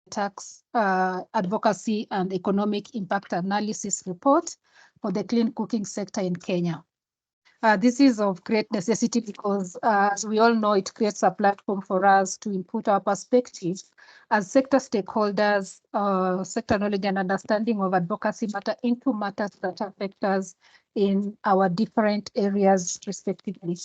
tax advocacy and economic impact analysis report for the clean cooking sector in Kenya. This is of great necessity because, as we all know, it creates a platform for us to input our perspective as sector stakeholders, sector knowledge and understanding of advocacy matter into matters that affect us in our different areas respectively.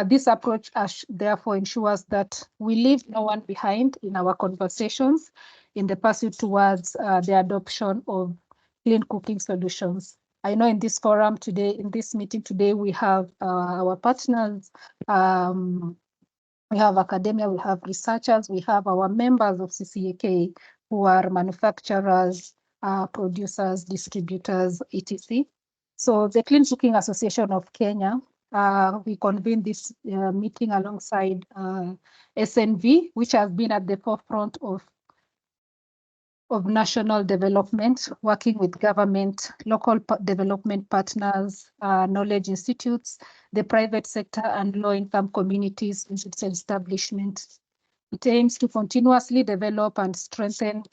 This approach therefore ensures that we leave no one behind in our conversations in the pursuit towards the adoption of clean cooking solutions. I know in this forum today, in this meeting today, we have our partners, we have academia, we have researchers, we have our members of CCAK who are manufacturers, producers, distributors, etc. So the Clean Cooking Association of Kenya, we convened this meeting alongside SNV, which has been at the forefront of national development, working with government, local development partners, knowledge institutes, the private sector, and low-income communities in its establishment. It aims to continuously develop and strengthen.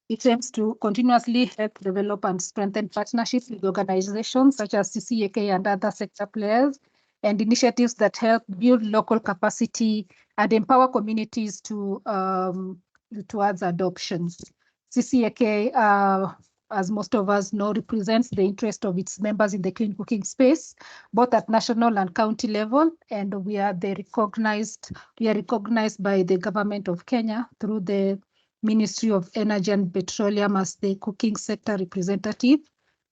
It aims to continuously help develop and strengthen partnerships with organizations such as CCAK and other sector players, and initiatives that help build local capacity and empower communities towards adoption. CCAK, as most of us know, represents the interest of its members in the clean cooking space, both at national and county level, and we are recognized by the government of Kenya through the Ministry of Energy and Petroleum as the cooking sector representative,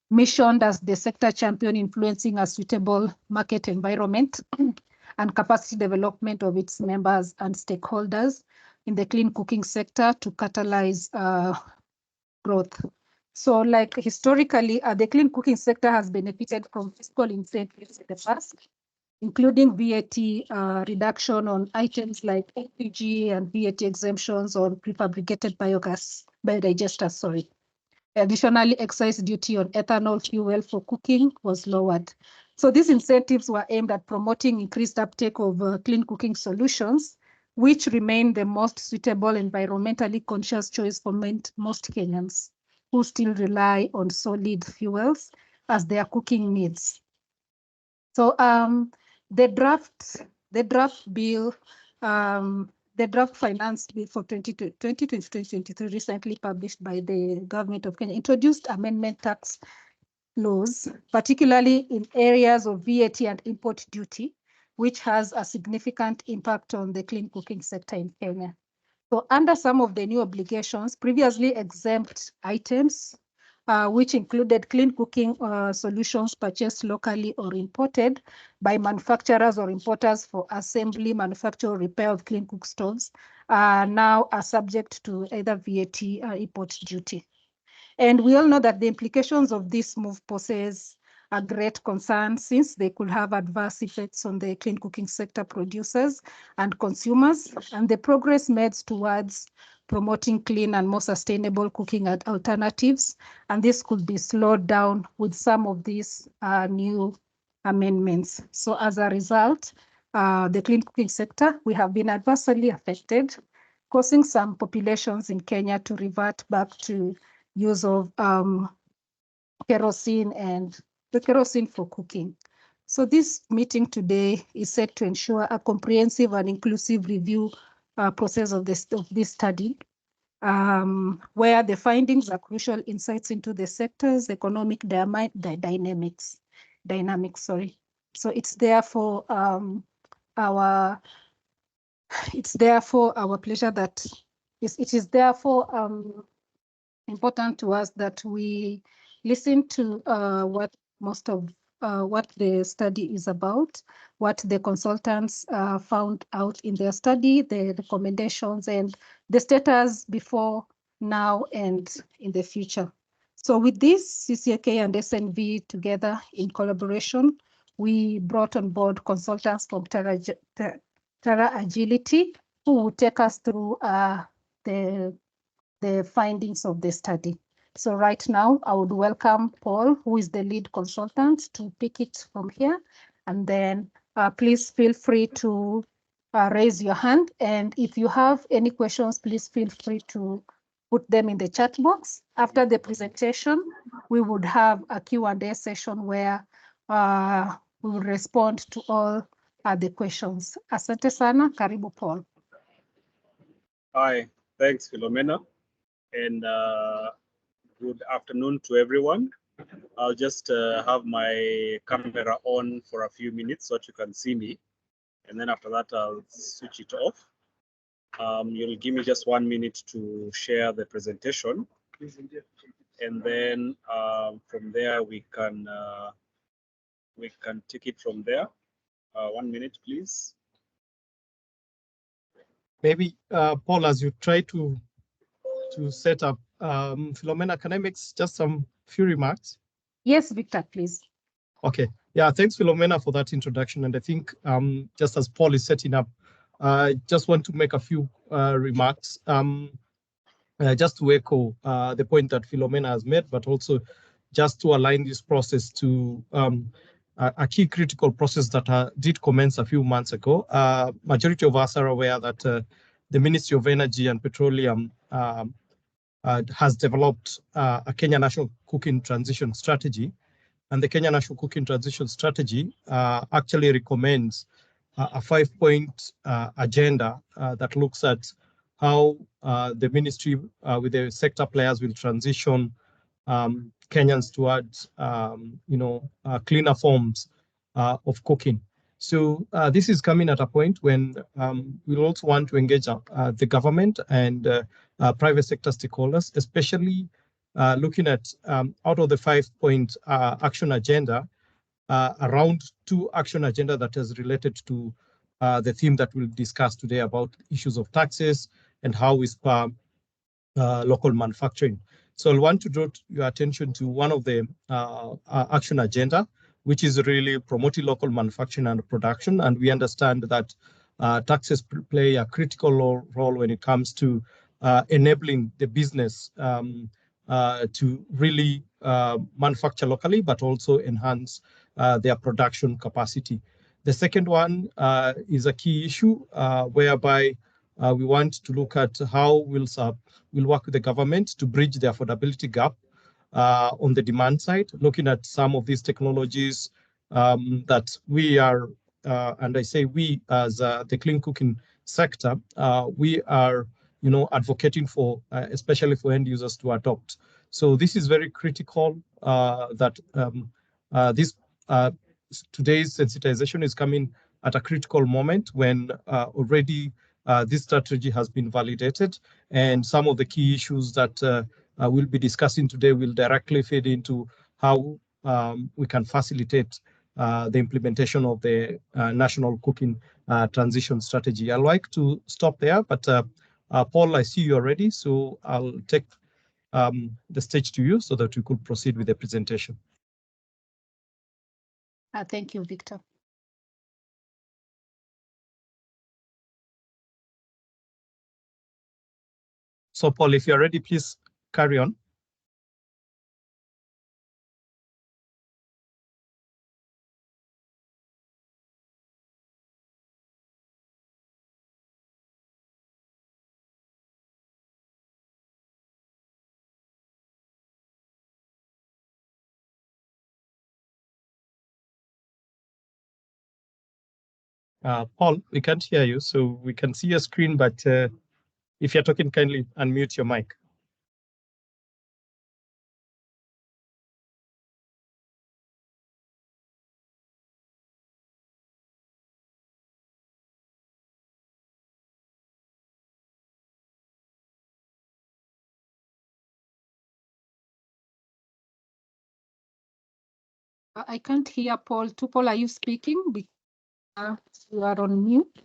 missioned as the sector champion influencing a suitable market environment and capacity development of its members and stakeholders in the clean cooking sector to catalyze growth. So like historically, the clean cooking sector has benefited from fiscal incentives in the past, including VAT reduction on items like LPG and VAT exemptions on prefabricated biodigesters. Additionally, excise duty on ethanol fuel for cooking was lowered. So these incentives were aimed at promoting increased uptake of clean cooking solutions, which remain the most suitable environmentally conscious choice for most Kenyans who still rely on solid fuels as their cooking needs. So the draft bill, the draft finance bill for 2023 recently published by the government of Kenya introduced amendment tax laws, particularly in areas of VAT and import duty, which has a significant impact on the clean cooking sector in Kenya. So under some of the new obligations, previously exempt items, which included clean cooking solutions purchased locally or imported by manufacturers or importers for assembly, manufacture, or repair of clean cook stoves, now are subject to either VAT or import duty. And we all know that the implications of this move poses a great concern since they could have adverse effects on the clean cooking sector producers and consumers, and the progress made towards promoting clean and more sustainable cooking alternatives. And this could be slowed down with some of these new amendments. So as a result, the clean cooking sector, we have been adversely affected, causing some populations in Kenya to revert back to use of kerosene and the kerosene for cooking. So this meeting today is set to ensure a comprehensive and inclusive review process of this study, where the findings are crucial insights into the sector's economic dynamics. So it's therefore our pleasure that it is therefore important to us that we listen to what the study is about, what the consultants found out in their study, the recommendations, and the status before, now, and in the future. So with this, CCAK and SNV together in collaboration, we brought on board consultants from Terra Agility, who will take us through the findings of the study. So right now, I would welcome Paul, who is the lead consultant, to pick it from here. And then please feel free to raise your hand. And if you have any questions, please feel free to put them in the chat box. After the presentation, we would have a Q&A session where we will respond to all the questions. Asante sana, karibu Paul. Hi, thanks Philomena, and good afternoon to everyone. I'll just have my camera on for a few minutes so that you can see me, and then after that I'll switch it off. You'll give me just 1 minute to share the presentation, and then from there we can take it from there. 1 minute, please. Maybe Paul, as you try to set up, Philomena, can I make just some few remarks? Yes, Victor, please. Okay. Yeah, thanks, Philomena, for that introduction. And I think just as Paul is setting up, I just want to make a few remarks. Just to echo the point that Philomena has made, but also just to align this process to a key critical process that did commence a few months ago. Majority of us are aware that the Ministry of Energy and Petroleum has developed a Kenya National Cooking Transition Strategy. And the Kenya National Cooking Transition Strategy actually recommends a 5-point agenda that looks at how the ministry with the sector players will transition Kenyans towards cleaner forms of cooking. So this is coming at a point when we'll also want to engage the government and private sector stakeholders, especially looking at out of the 5-point action agenda, around 2 action agenda that is related to the theme that we'll discuss today about issues of taxes and how we spur local manufacturing. So I want to draw your attention to one of the action agenda, which is really promoting local manufacturing and production. And we understand that taxes play a critical role when it comes to enabling the business to really manufacture locally, but also enhance their production capacity. The second one is a key issue whereby we want to look at how we'll work with the government to bridge the affordability gap on the demand side, looking at some of these technologies that we are, and I say we as the clean cooking sector, we are advocating for, especially for end users to adopt. So this is very critical that today's sensitization is coming at a critical moment when already this strategy has been validated, and some of the key issues that we'll be discussing today will directly feed into how we can facilitate the implementation of the National Cooking Transition Strategy. I'd like to stop there, but Paul, I see you already, so I'll take the stage to you so that we could proceed with the presentation. Thank you, Victor. So Paul, if you're ready, please carry on. Paul, we can't hear you, so we can see your screen, but if you're talking, kindly unmute your mic. I can't hear Paul. Paul, are you speaking? You are on mute.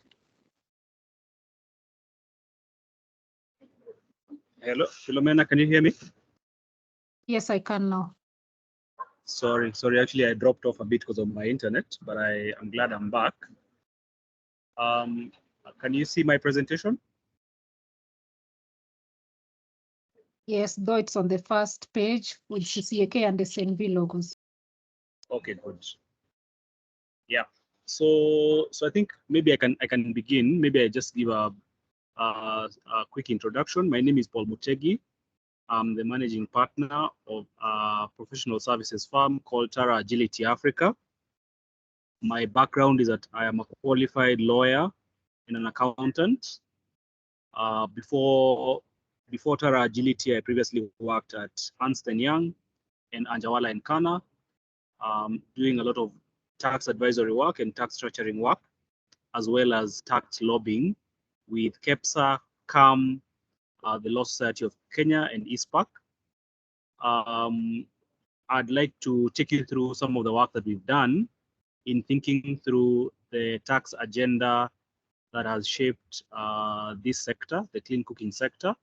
Hello, Philomena, can you hear me? Yes, I can now. Sorry. Actually, I dropped off a bit because of my internet, but I'm glad I'm back. Can you see my presentation? Yes, though it's on the first page with CCAK and the SNV logos. Okay, good. Yeah. So I think maybe I can begin. Maybe I just give a quick introduction. My name is Paul Mutegi. I'm the managing partner of a professional services firm called Tara Agility Africa. My background is that I am a qualified lawyer and an accountant. Before Tara Agility, I previously worked at Ernst & Young and Anjawala and Kana, doing a lot of tax advisory work and tax structuring work, as well as tax lobbying with KEPSA, CAM, the Law Society of Kenya, and ISPAC. I'd like to take you through some of the work that we've done in thinking through the tax agenda that has shaped this sector, the clean cooking sector,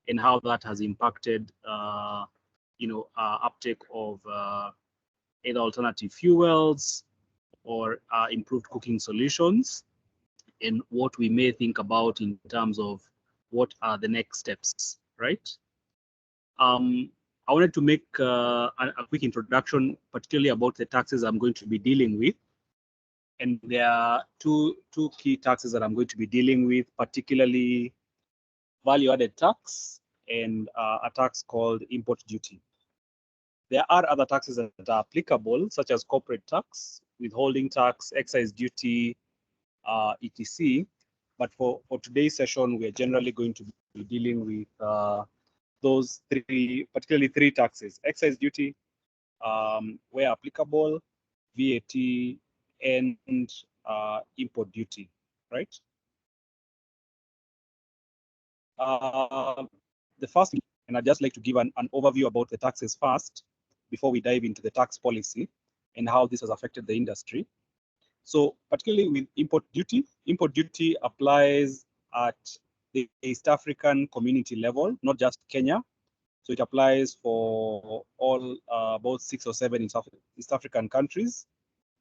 and how that has impacted, uptake of either alternative fuels or improved cooking solutions, and what we may think about in terms of what are the next steps, right? I wanted to make a quick introduction, particularly about the taxes I'm going to be dealing with. And there are two key taxes that I'm going to be dealing with, particularly value-added tax and a tax called import duty. There are other taxes that are applicable, such as corporate tax, withholding tax, excise duty, etc. But for today's session, we are generally going to be dealing with those particularly three taxes: excise duty, where applicable, VAT, and import duty, right? The first, and I'd just like to give an overview about the taxes first, before we dive into the tax policy and how this has affected the industry. So particularly with import duty applies at the East African community level, not just Kenya. So it applies for all about 6 or 7 East African countries.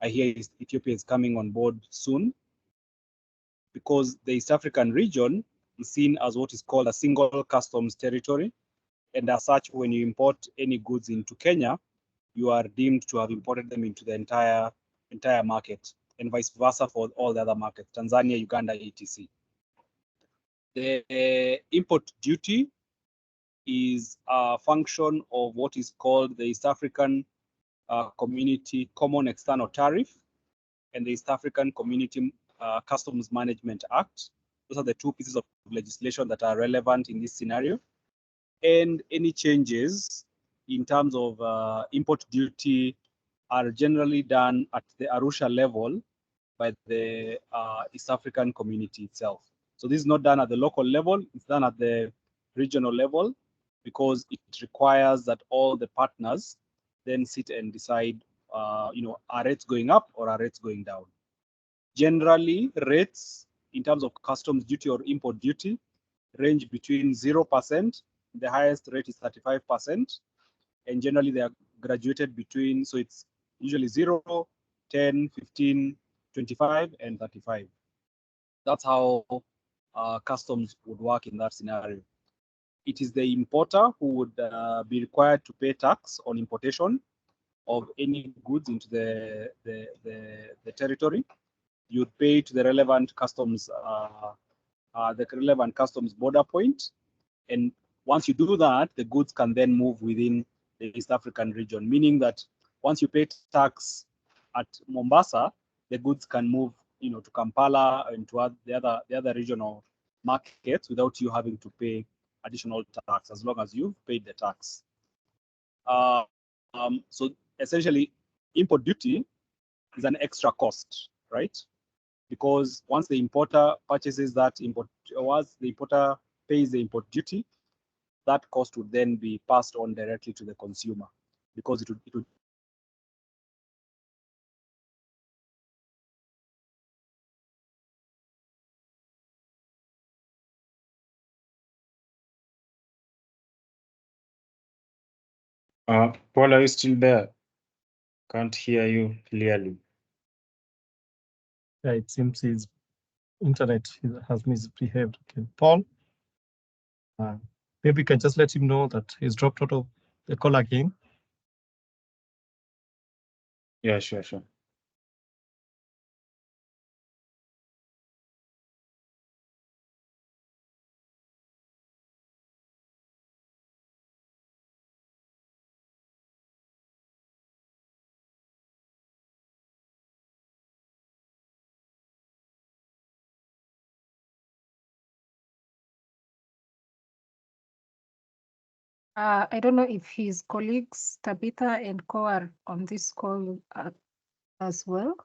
I hear Ethiopia is coming on board soon, because the East African region is seen as what is called a single customs territory. And as such, when you import any goods into Kenya, you are deemed to have imported them into the entire market, and vice versa for all the other markets, Tanzania, Uganda, etc. The import duty is a function of what is called the East African Community Common External Tariff and the East African Community Customs Management Act. Those are the two pieces of legislation that are relevant in this scenario. And any changes in terms of import duty are generally done at the Arusha level by the East African community itself. So this is not done at the local level, it's done at the regional level, because it requires that all the partners then sit and decide, are rates going up or are rates going down? Generally, rates in terms of customs duty or import duty range between 0%, the highest rate is 35%, and generally they are graduated between, so it's usually 0, 10, 15, 25, and 35. That's how customs would work in that scenario. It is the importer who would be required to pay tax on importation of any goods into the territory. You'd pay to the relevant customs border point, and once you do that, the goods can then move within the East African region, meaning that once you pay tax at Mombasa, the goods can move, to Kampala and to the other regional markets without you having to pay additional tax, as long as you've paid the tax. So essentially, import duty is an extra cost, right? Because once the importer purchases that import, once the importer pays the import duty, that cost would then be passed on directly to the consumer, because it would Paul, are you still there? Can't hear you clearly. Yeah, it seems his internet has misbehaved. Okay, Paul, maybe you can just let him know that he's dropped out of the call again. Yeah, sure. I don't know if his colleagues Tabitha and Co are on this call as well.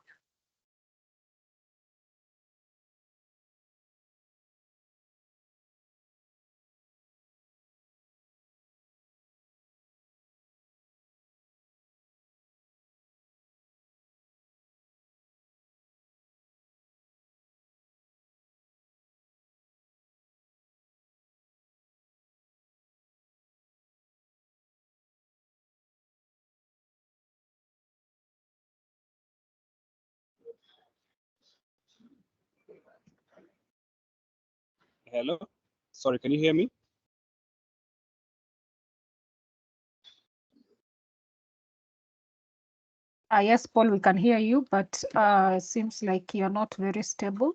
Hello, sorry, can you hear me? Yes, Paul, we can hear you, but seems like you're not very stable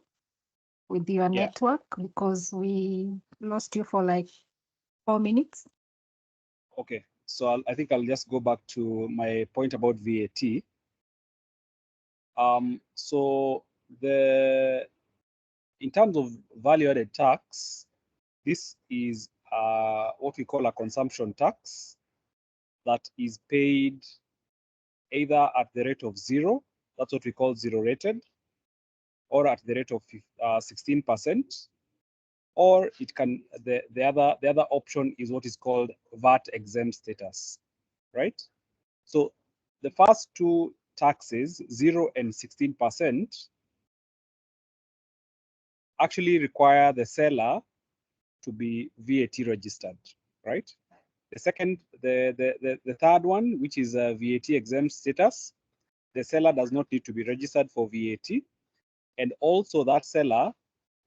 with your network because we lost you for like 4 minutes. Okay, so I think I'll just go back to my point about VAT. So in terms of value-added tax, this is what we call a consumption tax that is paid either at the rate of 0, that's what we call 0 rated, or at the rate of 16%, or it can the other option is what is called VAT exempt status, right? So the first two taxes, 0 and 16%, actually require the seller to be VAT registered, right? The third one, which is a VAT exempt status, the seller does not need to be registered for VAT, and also that seller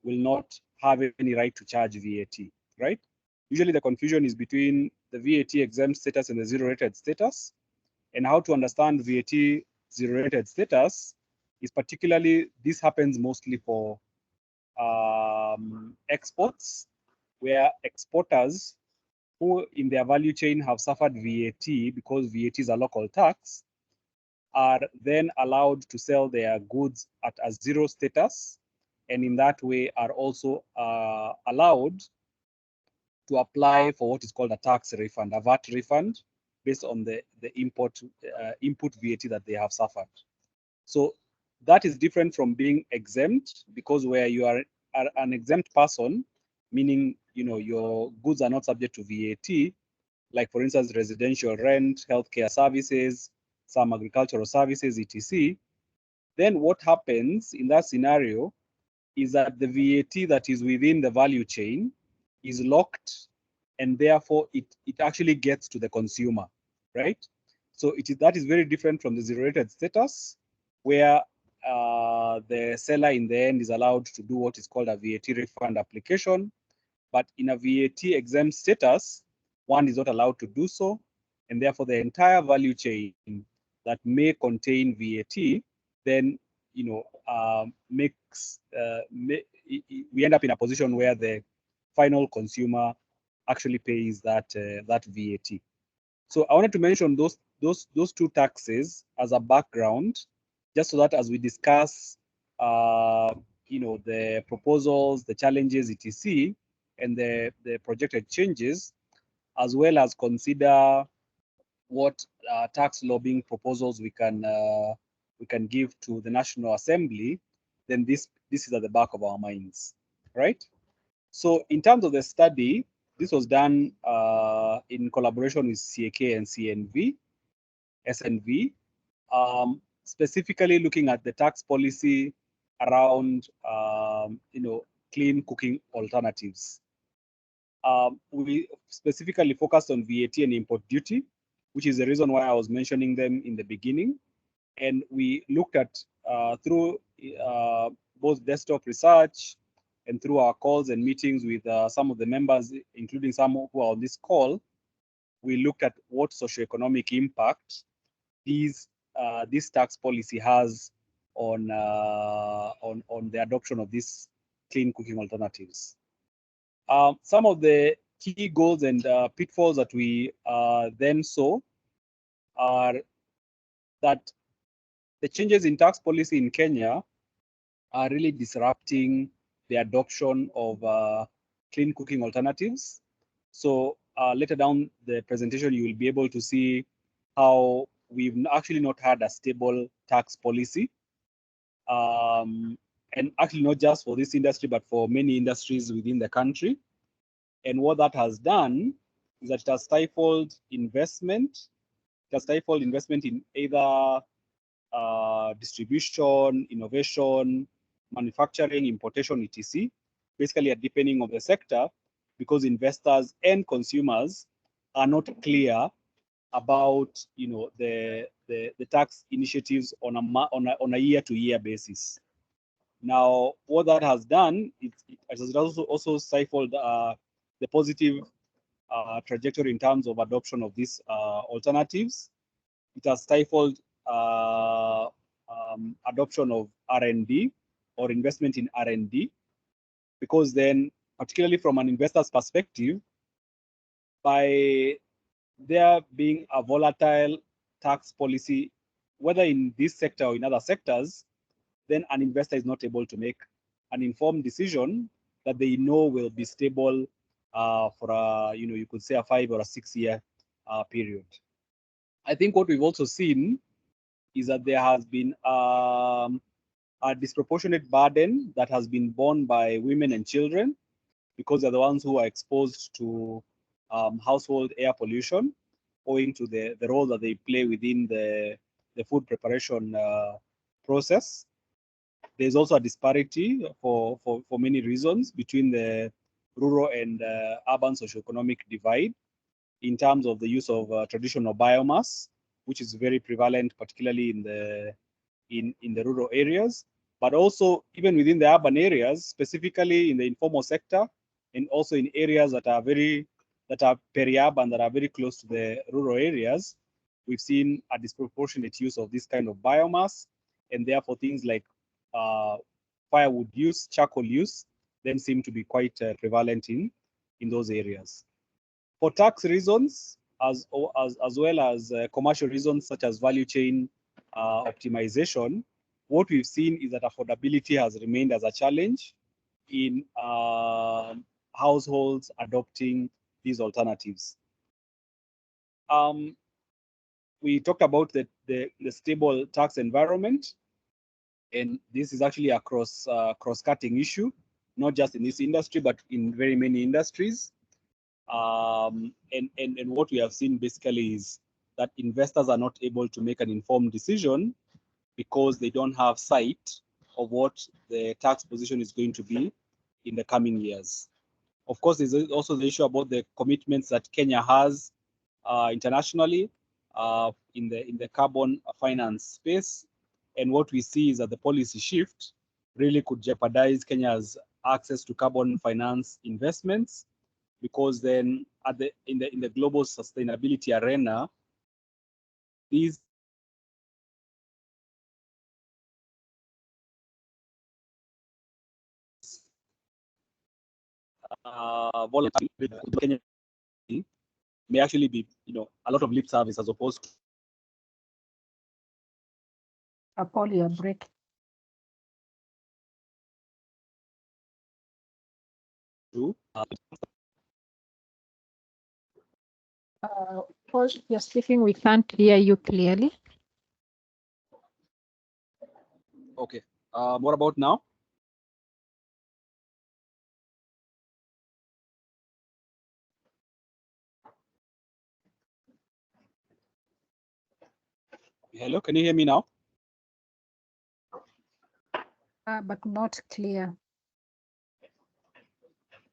will not have any right to charge VAT, right? Usually the confusion is between the VAT exempt status and the zero rated status, and how to understand VAT zero rated status is particularly, this happens mostly for exports, where exporters who in their value chain have suffered VAT because VAT is a local tax are then allowed to sell their goods at a zero status, and in that way are also allowed to apply for what is called a tax refund, a VAT refund, based on the input VAT that they have suffered. So that is different from being exempt, because where you are an exempt person, meaning your goods are not subject to VAT, like for instance residential rent, healthcare services, some agricultural services, etc. Then what happens in that scenario is that the VAT that is within the value chain is locked, and therefore it actually gets to the consumer, right? So that is very different from the zero rated status, where the seller in the end is allowed to do what is called a VAT refund application. But in a VAT exempt status, one is not allowed to do so, and therefore the entire value chain that may contain VAT then we end up in a position where the final consumer actually pays that VAT. So I wanted to mention those two taxes as a background, just so that as we discuss the proposals, the challenges, etc., and the projected changes, as well as consider what tax lobbying proposals we can give to the National Assembly, then this is at the back of our minds, right? So in terms of the study, this was done in collaboration with CAK and SNV, specifically looking at the tax policy around clean cooking alternatives. We specifically focused on VAT and import duty, which is the reason why I was mentioning them in the beginning. And we looked at through both desktop research and through our calls and meetings with some of the members, including some who are on this call, we looked at what socioeconomic impact this tax policy has on the adoption of these clean cooking alternatives. Some of the key goals and pitfalls that we then saw are that the changes in tax policy in Kenya are really disrupting the adoption of clean cooking alternatives. So later down the presentation, you will be able to see how we've actually not had a stable tax policy. And actually not just for this industry, but for many industries within the country. And what that has done is that it has stifled investment. It has stifled investment in either distribution, innovation, manufacturing, importation, etc. Basically a deepening of the sector because investors and consumers are not clear about the tax initiatives on a year-to-year basis. Now, what that has done, it has also stifled the positive trajectory in terms of adoption of these alternatives. It has stifled adoption of R&D or investment in R&D, because then, particularly from an investor's perspective, by there being a volatile tax policy, whether in this sector or in other sectors, then an investor is not able to make an informed decision that they know will be stable for a, you could say a 5 or a 6 year period. I think what we've also seen is that there has been a disproportionate burden that has been borne by women and children, because they're the ones who are exposed to household air pollution, owing to the role that they play within the food preparation process. There's also a disparity for many reasons between the rural and urban socioeconomic divide in terms of the use of traditional biomass, which is very prevalent, particularly in the rural areas, but also even within the urban areas, specifically in the informal sector, and also in areas that are peri-urban, that are very close to the rural areas. We've seen a disproportionate use of this kind of biomass, and therefore things like firewood use, charcoal use, then seem to be quite prevalent in those areas. For tax reasons, as well as commercial reasons such as value chain optimization, what we've seen is that affordability has remained as a challenge in households adopting these alternatives. We talked about the stable tax environment, and this is actually a cross-cutting issue, not just in this industry, but in very many industries. And what we have seen basically is that investors are not able to make an informed decision because they don't have sight of what the tax position is going to be in the coming years. Of course, there's also the issue about the commitments that Kenya has internationally in the carbon finance space. And what we see is that the policy shift really could jeopardize Kenya's access to carbon finance investments, because then in the global sustainability arena, these volatility may actually be, a lot of lip service as opposed A poly break. to. Paul, you're speaking, we can't hear you clearly. Okay. What about now? Hello, can you hear me now? But not clear.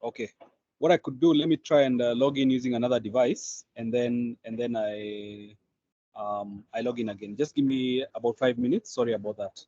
Okay. What I could do, let me try and log in using another device, and then I log in again. Just give me about 5 minutes. Sorry about that.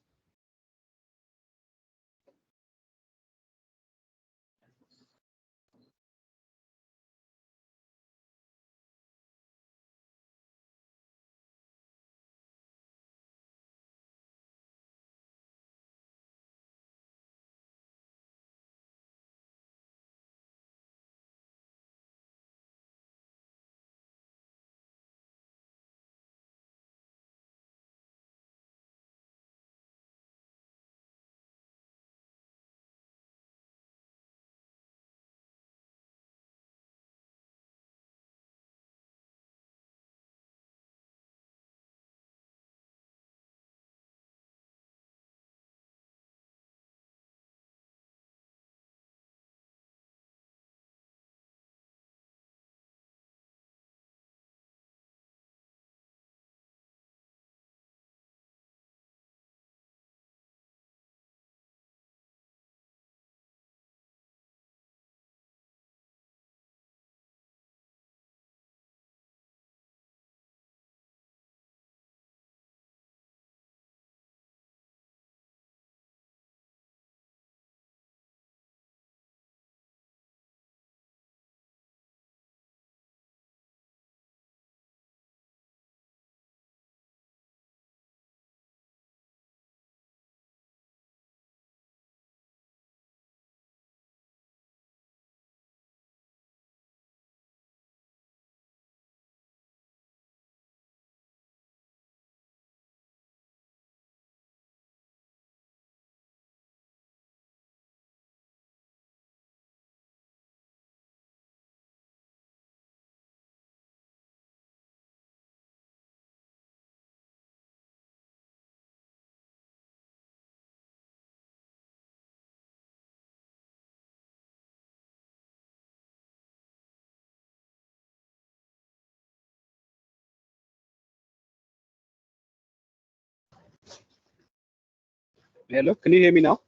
Hello, can you hear me now?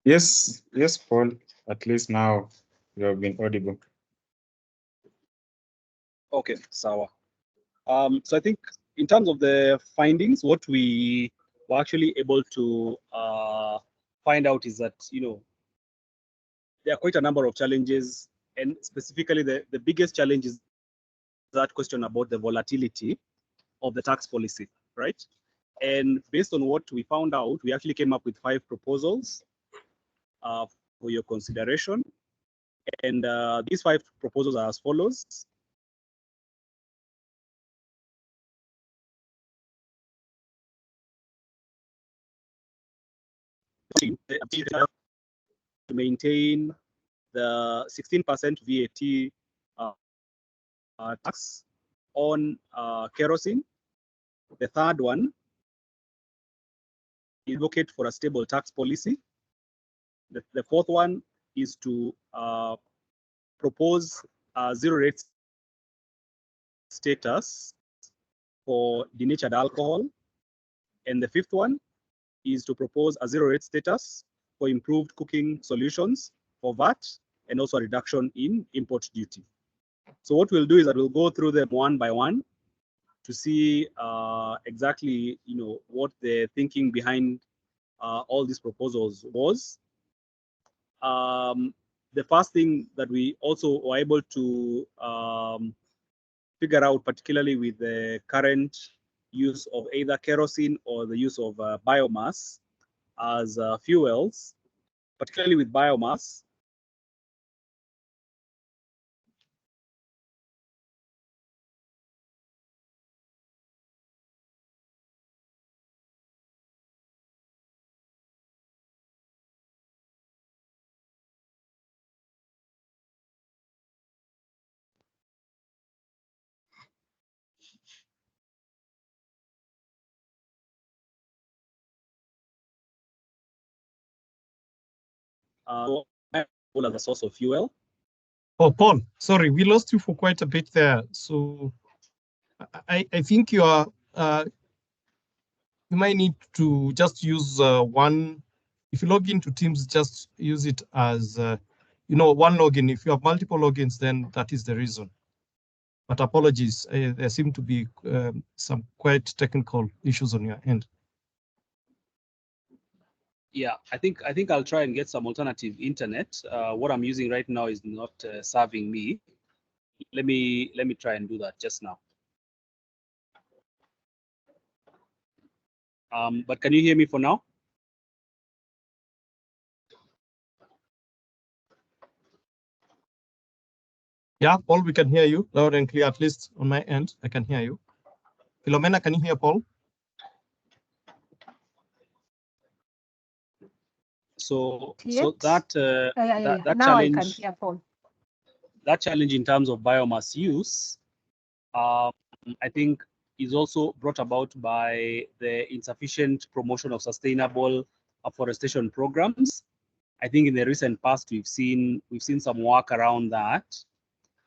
Yes, yes, Paul. At least now you have been audible. Okay, sawa. So I think in terms of the findings, what we were actually able to find out is that, there are quite a number of challenges, and specifically the biggest challenge is that question about the volatility of the tax policy, right? And based on what we found out, we actually came up with 5 proposals for your consideration. And these 5 proposals are as follows. To maintain the 16% VAT tax on kerosene. The third one is advocate for a stable tax policy. The fourth one is to propose a zero rate status for denatured alcohol. And the fifth one is to propose a zero rate status for improved cooking solutions for VAT and also a reduction in import duty. So what we'll do is that we'll go through them one by one to see exactly, what the thinking behind all these proposals was. The first thing that we also were able to figure out, particularly with the current use of either kerosene or the use of biomass as fuels, particularly with biomass, as a source of fuel. Oh, Paul, sorry, we lost you for quite a bit there. So I think you are you might need to just use one. If you log into Teams, just use it as one login. If you have multiple logins, then that is the reason. But apologies, there seem to be some quite technical issues on your end. Yeah, I think I'll try and get some alternative internet. What I'm using right now is not serving me. Let me try and do that just now. But can you hear me for now? Yeah, Paul, we can hear you loud and clear, at least on my end. I can hear you. Philomena, can you hear Paul? So Yet? that that now challenge, I can hear Paul. That challenge in terms of biomass use, I think is also brought about by the insufficient promotion of sustainable afforestation programs. I think in the recent past we've seen some work around that,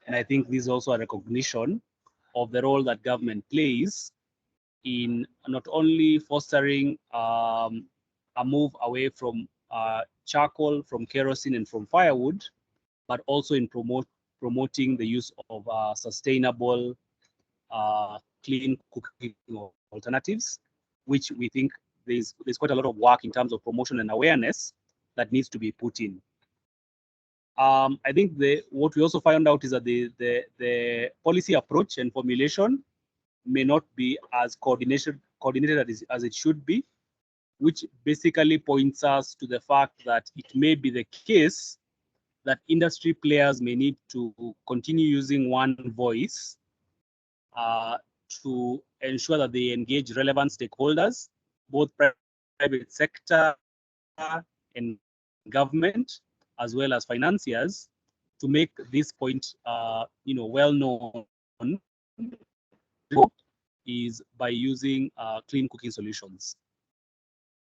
and I think this is also a recognition of the role that government plays in not only fostering a move away from charcoal, from kerosene, and from firewood, but also in promoting the use of sustainable, clean cooking alternatives, which we think there's quite a lot of work in terms of promotion and awareness that needs to be put in. I think what we also found out is that the policy approach and formulation may not be as coordinated as it should be, which basically points us to the fact that it may be the case that industry players may need to continue using one voice to ensure that they engage relevant stakeholders, both private sector and government, as well as financiers, to make this point well known, is by using clean cooking solutions.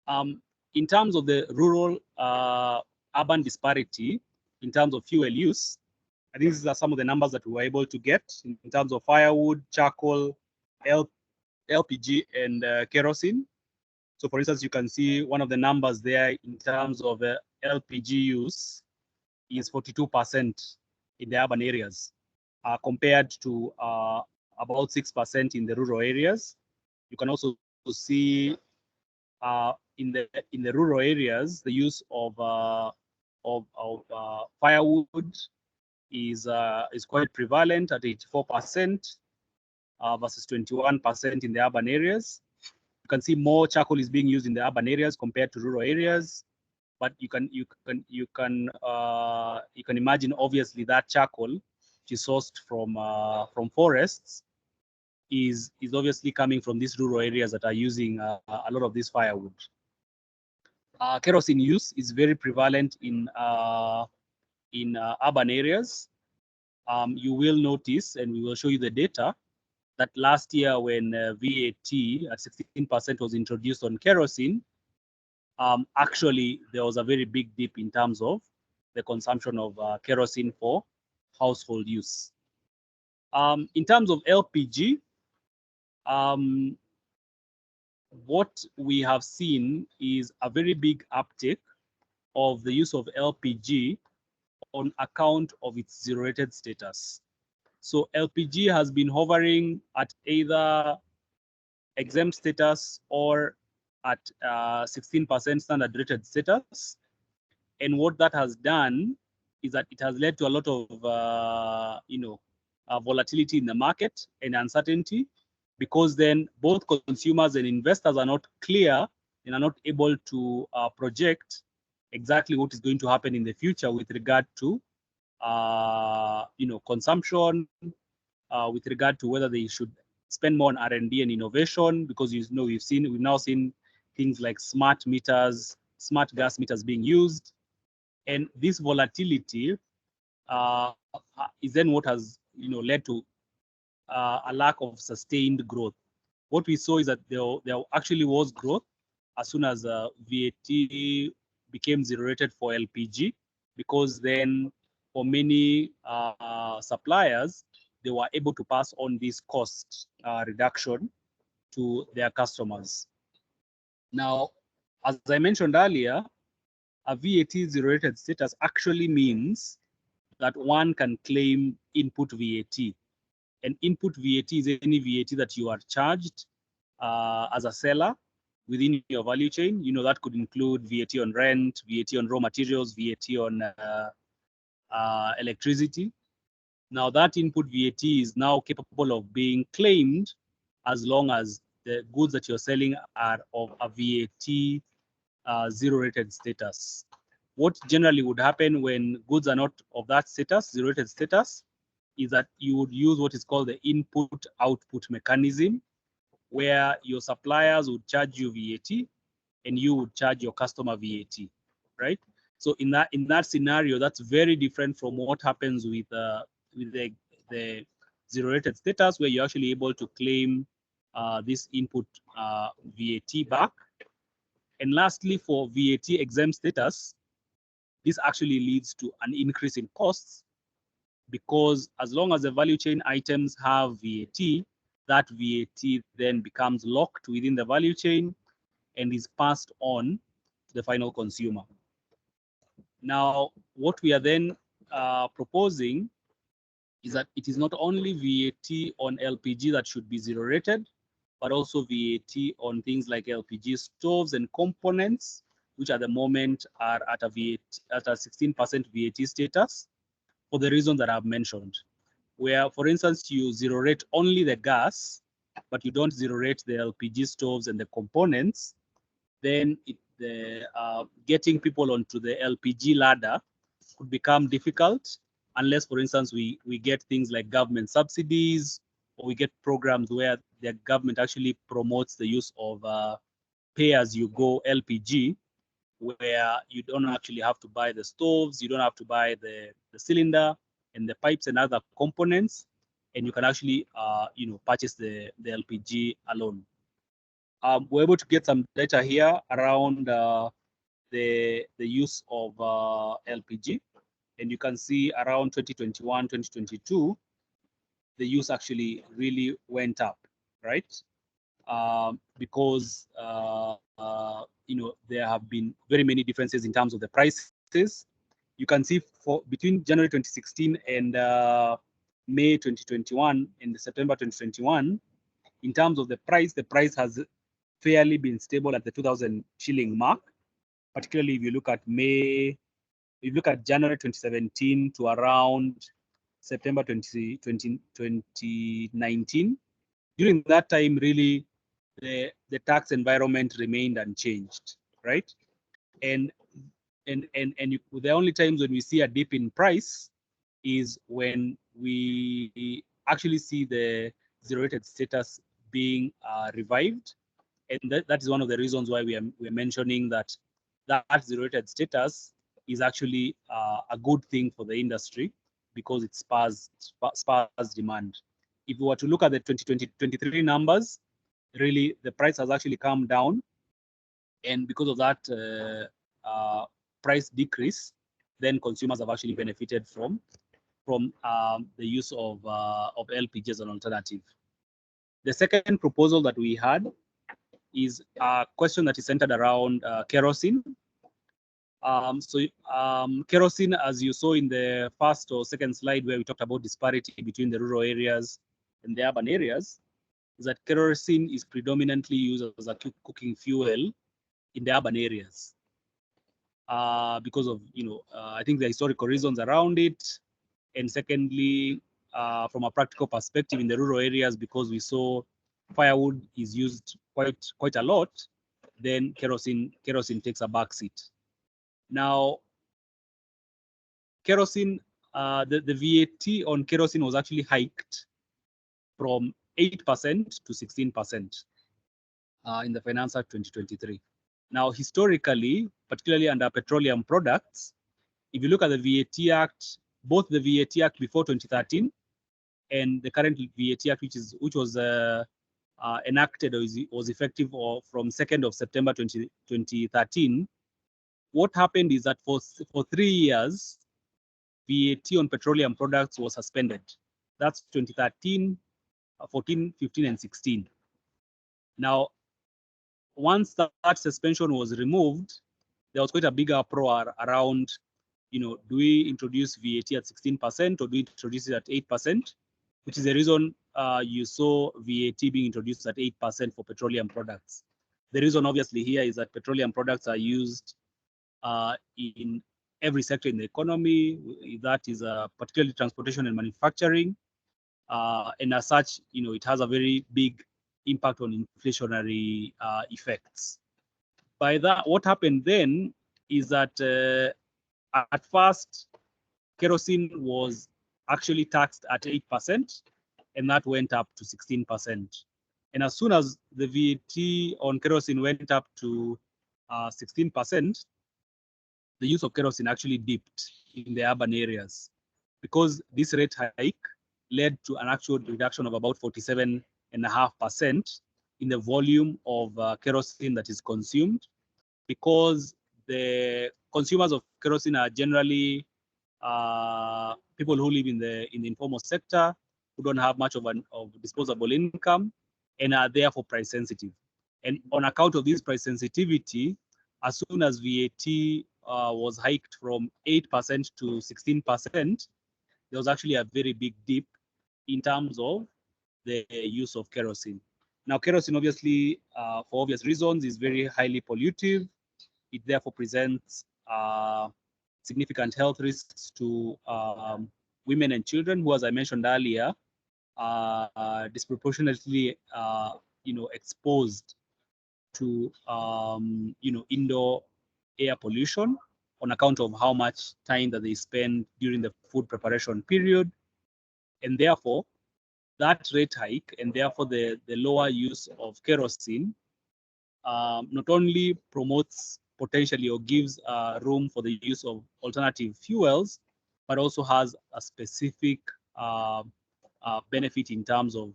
In terms of the rural urban disparity, in terms of fuel use, And these are some of the numbers that we were able to get in terms of firewood, charcoal, LPG, and kerosene. So for instance, you can see one of the numbers there in terms of LPG use is 42% in the urban areas, compared to about 6% in the rural areas. You can also see in the rural areas, the use of firewood is quite prevalent at 84% versus 21% in the urban areas. You can see more charcoal is being used in the urban areas compared to rural areas, but you can imagine obviously that charcoal, which is sourced from forests, is obviously coming from these rural areas that are using a lot of this firewood. Kerosene use is very prevalent in urban areas. You will notice, and we will show you the data, that last year when VAT at 16% was introduced on kerosene, actually there was a very big dip in terms of the consumption of kerosene for household use. In terms of LPG, what we have seen is a very big uptick of the use of LPG on account of its zero-rated status. So LPG has been hovering at either exempt status or at 16% standard rated status. And what that has done is that it has led to a lot of volatility in the market and uncertainty, because then both consumers and investors are not clear and are not able to project exactly what is going to happen in the future with regard to consumption, with regard to whether they should spend more on R&D and innovation, because we've now seen things like smart meters, smart gas meters being used, and this volatility is then what has led to a lack of sustained growth. What we saw is that there actually was growth as soon as VAT became zero-rated for LPG, because then for many suppliers, they were able to pass on this cost reduction to their customers. Now, as I mentioned earlier, a VAT zero-rated status actually means that one can claim input VAT. And input VAT is any VAT that you are charged as a seller within your value chain. That could include VAT on rent, VAT on raw materials, VAT on electricity. Now that input VAT is now capable of being claimed as long as the goods that you're selling are of a VAT zero-rated status. What generally would happen when goods are not of that status, zero-rated status, is that you would use what is called the input-output mechanism, where your suppliers would charge you VAT and you would charge your customer VAT, right? So in that scenario, that's very different from what happens with the zero-rated status, where you're actually able to claim this input VAT back. And lastly, for VAT exempt status, this actually leads to an increase in costs, because as long as the value chain items have VAT, that VAT then becomes locked within the value chain and is passed on to the final consumer. Now, what we are then proposing is that it is not only VAT on LPG that should be zero-rated, but also VAT on things like LPG stoves and components, which at the moment are at a 16% VAT status, for the reasons that I've mentioned. Where, for instance, you zero-rate only the gas, but you don't zero-rate the LPG stoves and the components, then getting people onto the LPG ladder could become difficult, unless, for instance, we get things like government subsidies, or we get programs where the government actually promotes the use of pay-as-you-go LPG, where you don't actually have to buy the stoves, you don't have to buy the cylinder and the pipes and other components, and you can actually purchase the LPG alone. We're able to get some data here around the use of LPG. And you can see around 2021, 2022, the use actually really went up, right? Because there have been very many differences in terms of the prices. You can see for between January 2016 and May 2021 and September 2021, in terms of the price has fairly been stable at the 2,000 shilling mark. Particularly if you look at January 2017 to around September 2019. During that time, really, the tax environment remained unchanged, right? And the only times when we see a dip in price is when we actually see the zero-rated status being revived. And that is one of the reasons why we're mentioning that zero-rated status is actually a good thing for the industry because it spurs demand. If we were to look at the 2023 numbers, really the price has actually come down, and because of that price decrease, then consumers have actually benefited from the use of LPG as an alternative. The second proposal that we had is a question that is centered around kerosene. Kerosene, as you saw in the first or second slide where we talked about disparity between the rural areas and the urban areas, is that kerosene is predominantly used as a cooking fuel in the urban areas because of, I think the historical reasons around it. And secondly, from a practical perspective in the rural areas, because we saw firewood is used quite a lot, then kerosene takes a backseat. Now, kerosene, the VAT on kerosene was actually hiked from 8% to 16% in the Finance Act 2023. Now, historically, particularly under petroleum products, if you look at the VAT Act, both the VAT Act before 2013 and the current VAT Act, which was enacted or was effective from 2nd of September 2013, what happened is that for 3 years, VAT on petroleum products was suspended. That's 2013, 14, 15, and 16. Now, once that suspension was removed, there was quite a big uproar around, do we introduce VAT at 16% or do we introduce it at 8%? Which is the reason you saw VAT being introduced at 8% for petroleum products. The reason obviously here is that petroleum products are used in every sector in the economy. That is particularly transportation and manufacturing. And as such, it has a very big impact on inflationary effects. By that, what happened then is that at first, kerosene was actually taxed at 8%, and that went up to 16%. And as soon as the VAT on kerosene went up to 16%, the use of kerosene actually dipped in the urban areas because this rate hike led to an actual reduction of about 47.5% in the volume of kerosene that is consumed, because the consumers of kerosene are generally people who live in the informal sector, who don't have much of disposable income, and are therefore price sensitive. And on account of this price sensitivity, as soon as VAT was hiked from 8% to 16%, there was actually a very big dip in terms of the use of kerosene. Now, kerosene, obviously, for obvious reasons, is very highly pollutive. It therefore presents significant health risks to women and children who, as I mentioned earlier, are disproportionately, exposed to, indoor air pollution on account of how much time that they spend during the food preparation period. And therefore, that rate hike and therefore the lower use of kerosene not only promotes potentially or gives room for the use of alternative fuels, but also has a specific benefit in terms of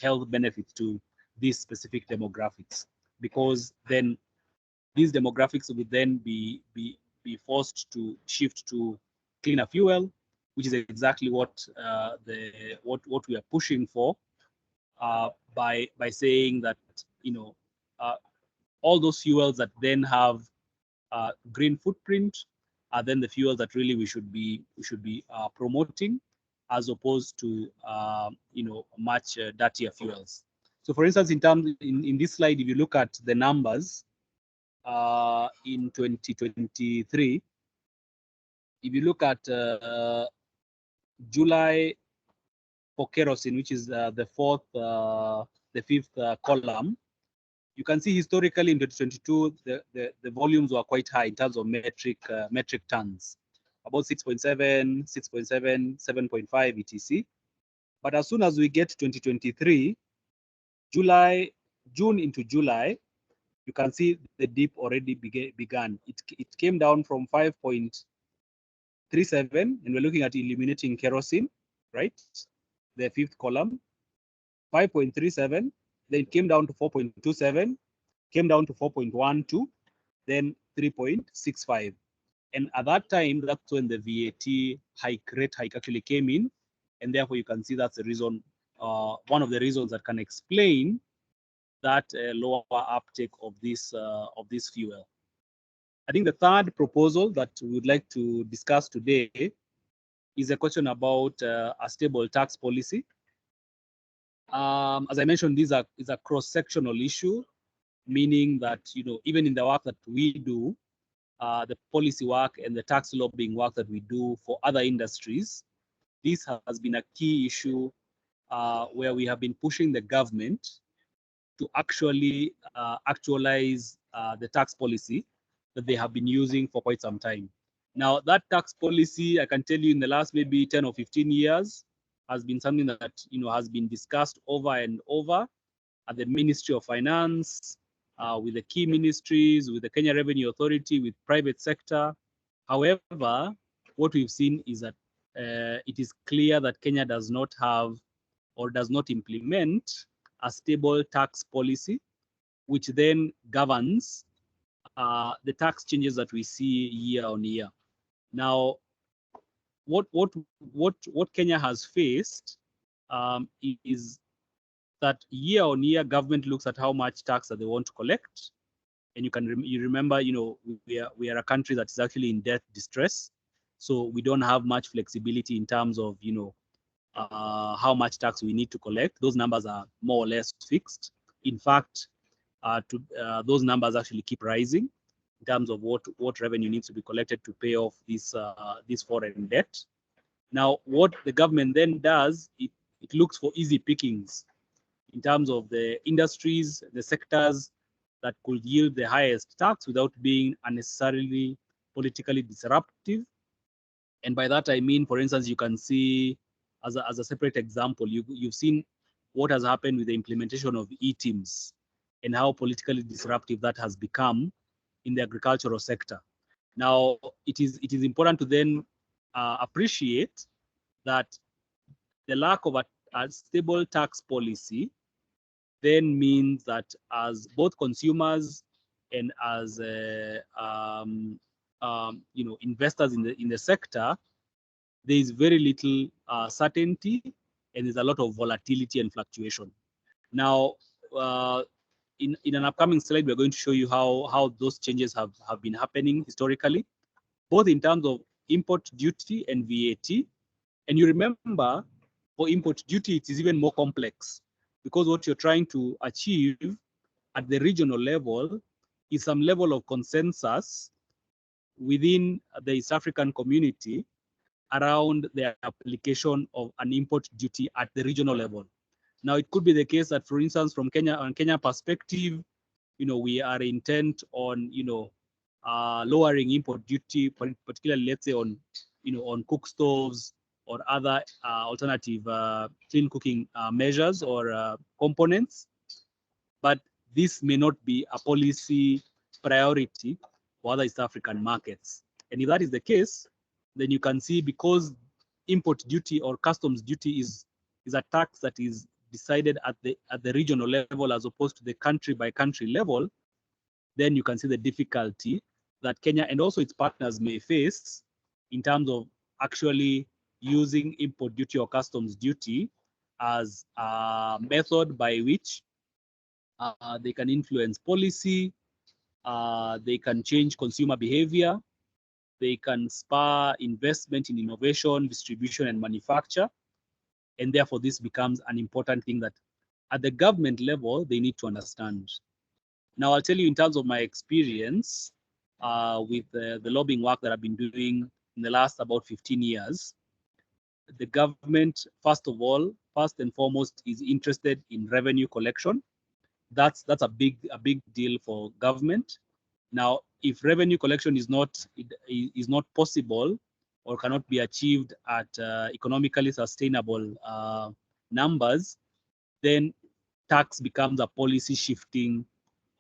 health benefits to these specific demographics, because then these demographics would then be be forced to shift to cleaner fuel, which is exactly what what we are pushing for by saying that all those fuels that then have green footprint are then the fuels that really we should be promoting, as opposed to much dirtier fuels. So, for instance, in this slide, if you look at the numbers in 2023, if you look at July for kerosene, which is the fifth column, you can see historically in 2022 the volumes were quite high in terms of metric tons, about 6.7, 6.7, 7.5 etc. But as soon as we get 2023, June into July, you can see the dip already began. It came down from 5.37, and we're looking at illuminating kerosene, right? The fifth column, 5.37, then it came down to 4.27, came down to 4.12, then 3.65. And at that time, that's when the VAT rate hike actually came in. And therefore, you can see that's the reason, one of the reasons that can explain that lower uptake of this fuel. I think the third proposal that we would like to discuss today is a question about a stable tax policy. As I mentioned, is a cross-sectional issue, meaning that even in the work that we do, the policy work and the tax lobbying work that we do for other industries, this has been a key issue where we have been pushing the government to actually actualize the tax policy that they have been using for quite some time. Now, that tax policy, I can tell you in the last maybe 10 or 15 years, has been something that has been discussed over and over at the Ministry of Finance, with the key ministries, with the Kenya Revenue Authority, with private sector. However, what we've seen is that it is clear that Kenya does not have or does not implement a stable tax policy, which then governs the tax changes that we see year on year. Now, what Kenya has faced is that year on year, government looks at how much tax that they want to collect, and you remember, we are a country that is actually in debt distress, so we don't have much flexibility in terms of how much tax we need to collect. Those numbers are more or less fixed. In fact, those numbers actually keep rising in terms of what revenue needs to be collected to pay off this foreign debt. Now, what the government then does, it looks for easy pickings in terms of the industries, the sectors that could yield the highest tax without being unnecessarily politically disruptive. And by that I mean, for instance, you can see as a separate example, you've seen what has happened with the implementation of e-teams and how politically disruptive that has become in the agricultural sector. Now, it is important to then appreciate that the lack of a stable tax policy then means that as both consumers and as investors in the sector, there is very little certainty, and there's a lot of volatility and fluctuation. Now, in an upcoming slide, we're going to show you how those changes have been happening historically, both in terms of import duty and VAT. And you remember, for import duty, it is even more complex, because what you're trying to achieve at the regional level is some level of consensus within the East African community around the application of an import duty at the regional level. Now, it could be the case that, for instance, from Kenya perspective, we are intent on, lowering import duty, particularly, let's say, on cook stoves or other alternative clean cooking measures or components. But this may not be a policy priority for other East African markets. And if that is the case, then you can see, because import duty or customs duty is a tax that is decided at the regional level as opposed to the country by country level, then you can see the difficulty that Kenya and also its partners may face in terms of actually using import duty or customs duty as a method by which they can influence policy, they can change consumer behavior, they can spur investment in innovation, distribution, and manufacture. And therefore, this becomes an important thing that at the government level, they need to understand. Now, I'll tell you in terms of my experience with the lobbying work that I've been doing in the last about 15 years, the government, first and foremost, is interested in revenue collection. That's a big deal for government. Now, if revenue collection is not possible or cannot be achieved at economically sustainable numbers, then tax becomes a policy shifting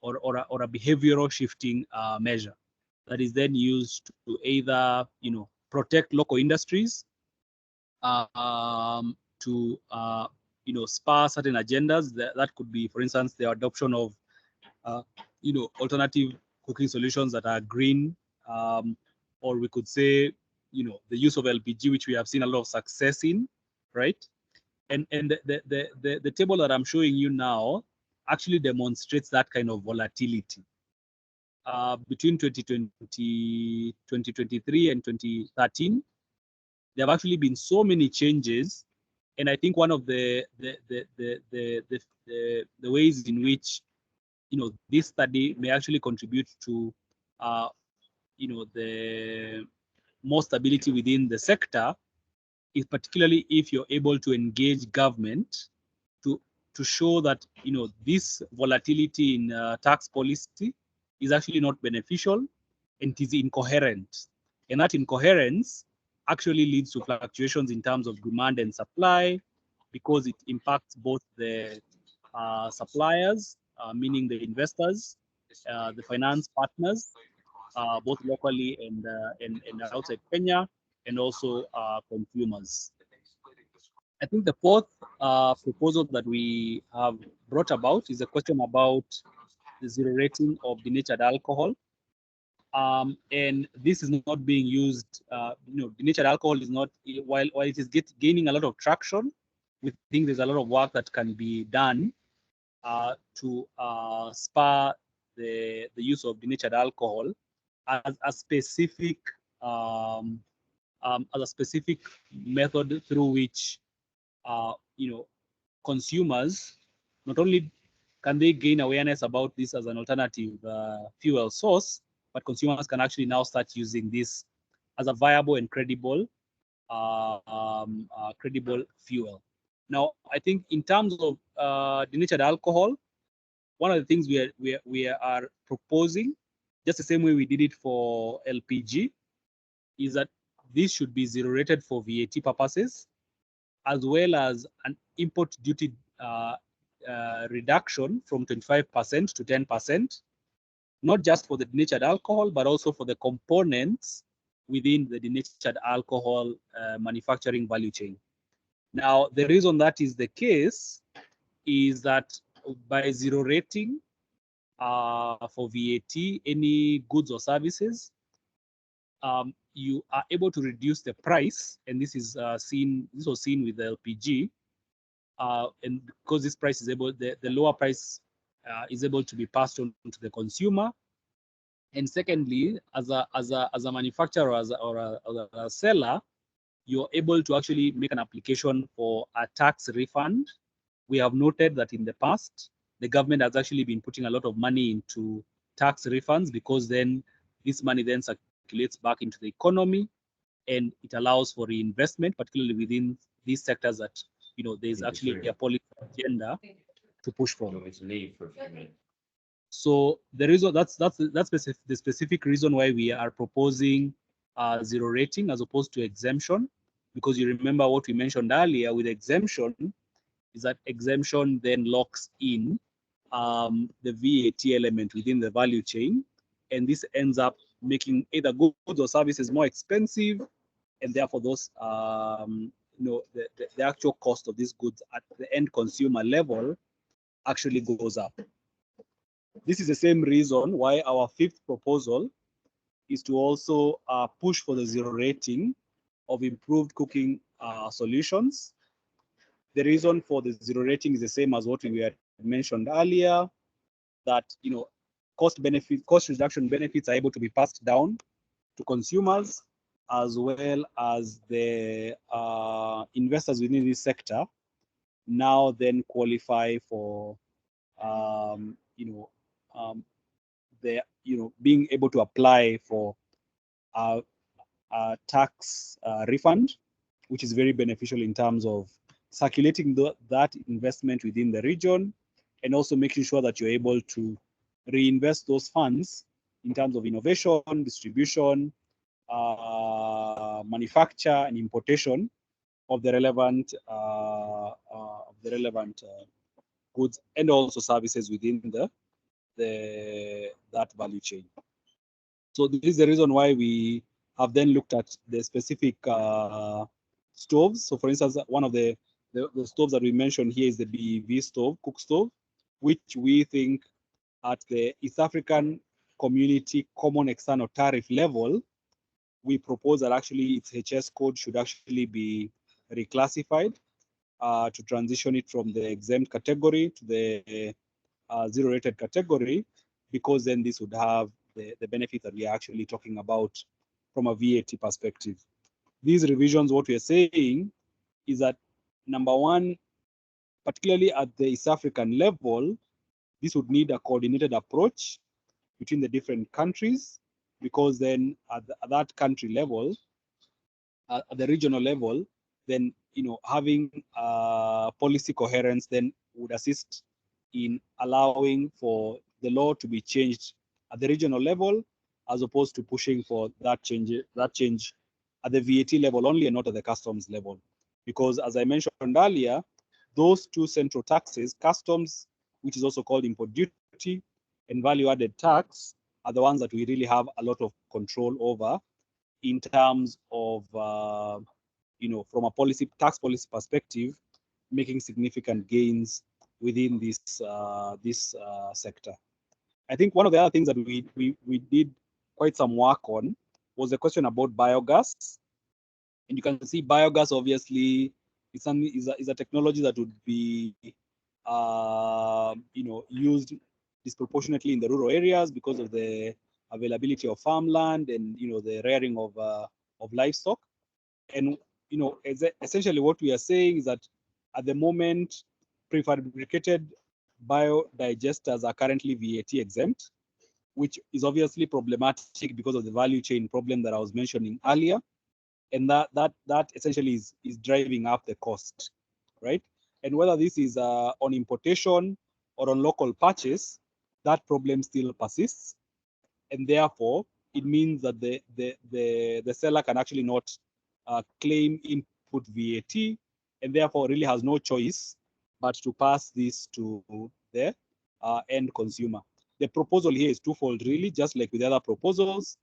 or a behavioral shifting measure that is then used to either protect local industries, to spur certain agendas. That could be, for instance, the adoption of alternative cooking solutions that are green, or we could say the use of LPG, which we have seen a lot of success in, right? And the table that I'm showing you now actually demonstrates that kind of volatility. Between 2023 and 2013, there have actually been so many changes, and I think one of the ways in which this study may actually contribute to the more stability within the sector is particularly if you're able to engage government to show that this volatility in tax policy is actually not beneficial and it is incoherent, and that incoherence actually leads to fluctuations in terms of demand and supply, because it impacts both the suppliers, meaning the investors, the finance partners, both locally and outside Kenya, and also consumers. I think the fourth proposal that we have brought about is a question about the zero rating of denatured alcohol. And this is not being used, denatured alcohol is not, while it is gaining a lot of traction, we think there's a lot of work that can be done to spur the use of denatured alcohol as a specific method through which consumers not only can they gain awareness about this as an alternative fuel source, but consumers can actually now start using this as a viable and credible fuel. Now, I think in terms of denatured alcohol, one of the things we are proposing, just the same way we did it for LPG, is that this should be zero rated for VAT purposes, as well as an import duty reduction from 25% to 10%, not just for the denatured alcohol, but also for the components within the denatured alcohol manufacturing value chain. Now, the reason that is the case is that by zero rating for VAT, any goods or services, you are able to reduce the price, and this is seen. This was seen with the LPG, and because this price is able, the lower price is able to be passed on to the consumer. And secondly, as a manufacturer or a seller, you're able to actually make an application for a tax refund. We have noted that in the past, the government has actually been putting a lot of money into tax refunds, because then this money then circulates back into the economy, and it allows for reinvestment, particularly within these sectors that there's actually a policy agenda to push for. So the reason that's the specific reason why we are proposing zero rating as opposed to exemption, because you remember what we mentioned earlier with exemption is that exemption then locks in the VAT element within the value chain, and this ends up making either goods or services more expensive, and therefore those the actual cost of these goods at the end consumer level actually goes up. This is the same reason why our fifth proposal is to also push for the zero rating of improved cooking solutions. The reason for the zero rating is the same as what we had mentioned earlier, that cost reduction benefits are able to be passed down to consumers, as well as the investors within this sector now then qualify for being able to apply for a tax refund, which is very beneficial in terms of circulating that investment within the region, and also making sure that you're able to reinvest those funds in terms of innovation, distribution, manufacture, and importation of the relevant goods and also services within that value chain. So this is the reason why we have then looked at the specific stoves. So for instance, one of the stoves that we mentioned here is the BEV stove, cook stove, which we think at the East African Community Common External Tariff level, we propose that actually its HS code should actually be reclassified to transition it from the exempt category to the zero rated category, because then this would have the benefit that we are actually talking about from a VAT perspective. These revisions, what we are saying is that, number one, particularly at the East African level, this would need a coordinated approach between the different countries, because then at that country level, at the regional level, then having policy coherence then would assist in allowing for the law to be changed at the regional level, as opposed to pushing for that change at the VAT level only and not at the customs level. Because as I mentioned earlier, those two central taxes, customs, which is also called import duty, and value-added tax, are the ones that we really have a lot of control over in terms of, from a tax policy perspective, making significant gains within this sector. I think one of the other things that we did quite some work on was the question about biogas. And you can see biogas obviously is a technology that would be used disproportionately in the rural areas because of the availability of farmland and the rearing of livestock. And essentially what we are saying is that at the moment, prefabricated biodigesters are currently VAT exempt, which is obviously problematic because of the value chain problem that I was mentioning earlier. And that essentially is driving up the cost, right? And whether this is on importation or on local purchase, that problem still persists. And therefore, it means that the seller can actually not claim input VAT, and therefore really has no choice but to pass this to the end consumer. The proposal here is twofold, really, just like with the other proposals.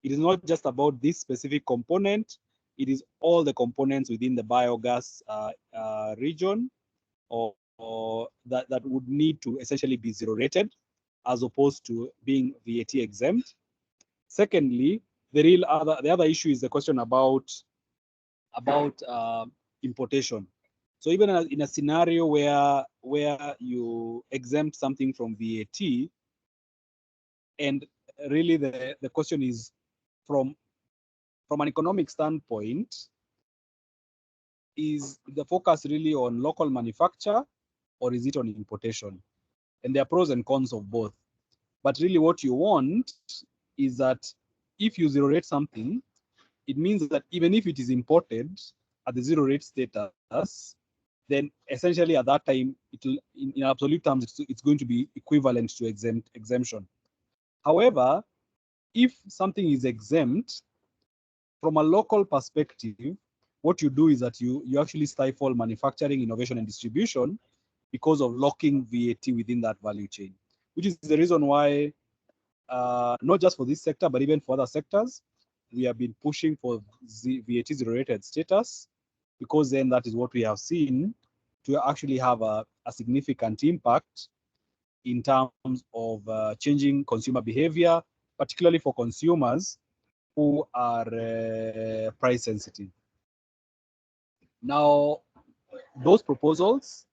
It is not just about this specific component, it is all the components within the biogas region or that would need to essentially be zero rated, as opposed to being VAT exempt. Secondly, the other issue is the question about importation. So even in a scenario where you exempt something from VAT, and really the question is from an economic standpoint, is the focus really on local manufacture or is it on importation? And there are pros and cons of both. But really what you want is that if you zero rate something, it means that even if it is imported at the zero rate status, then essentially at that time, in absolute terms, it's going to be equivalent to exemption. However, if something is exempt, from a local perspective, what you do is that you actually stifle manufacturing, innovation, and distribution because of locking VAT within that value chain, which is the reason why, not just for this sector, but even for other sectors, we have been pushing for VAT zero-rated status, because then that is what we have seen to actually have a significant impact in terms of changing consumer behavior, particularly for consumers who are price sensitive. Now, those proposals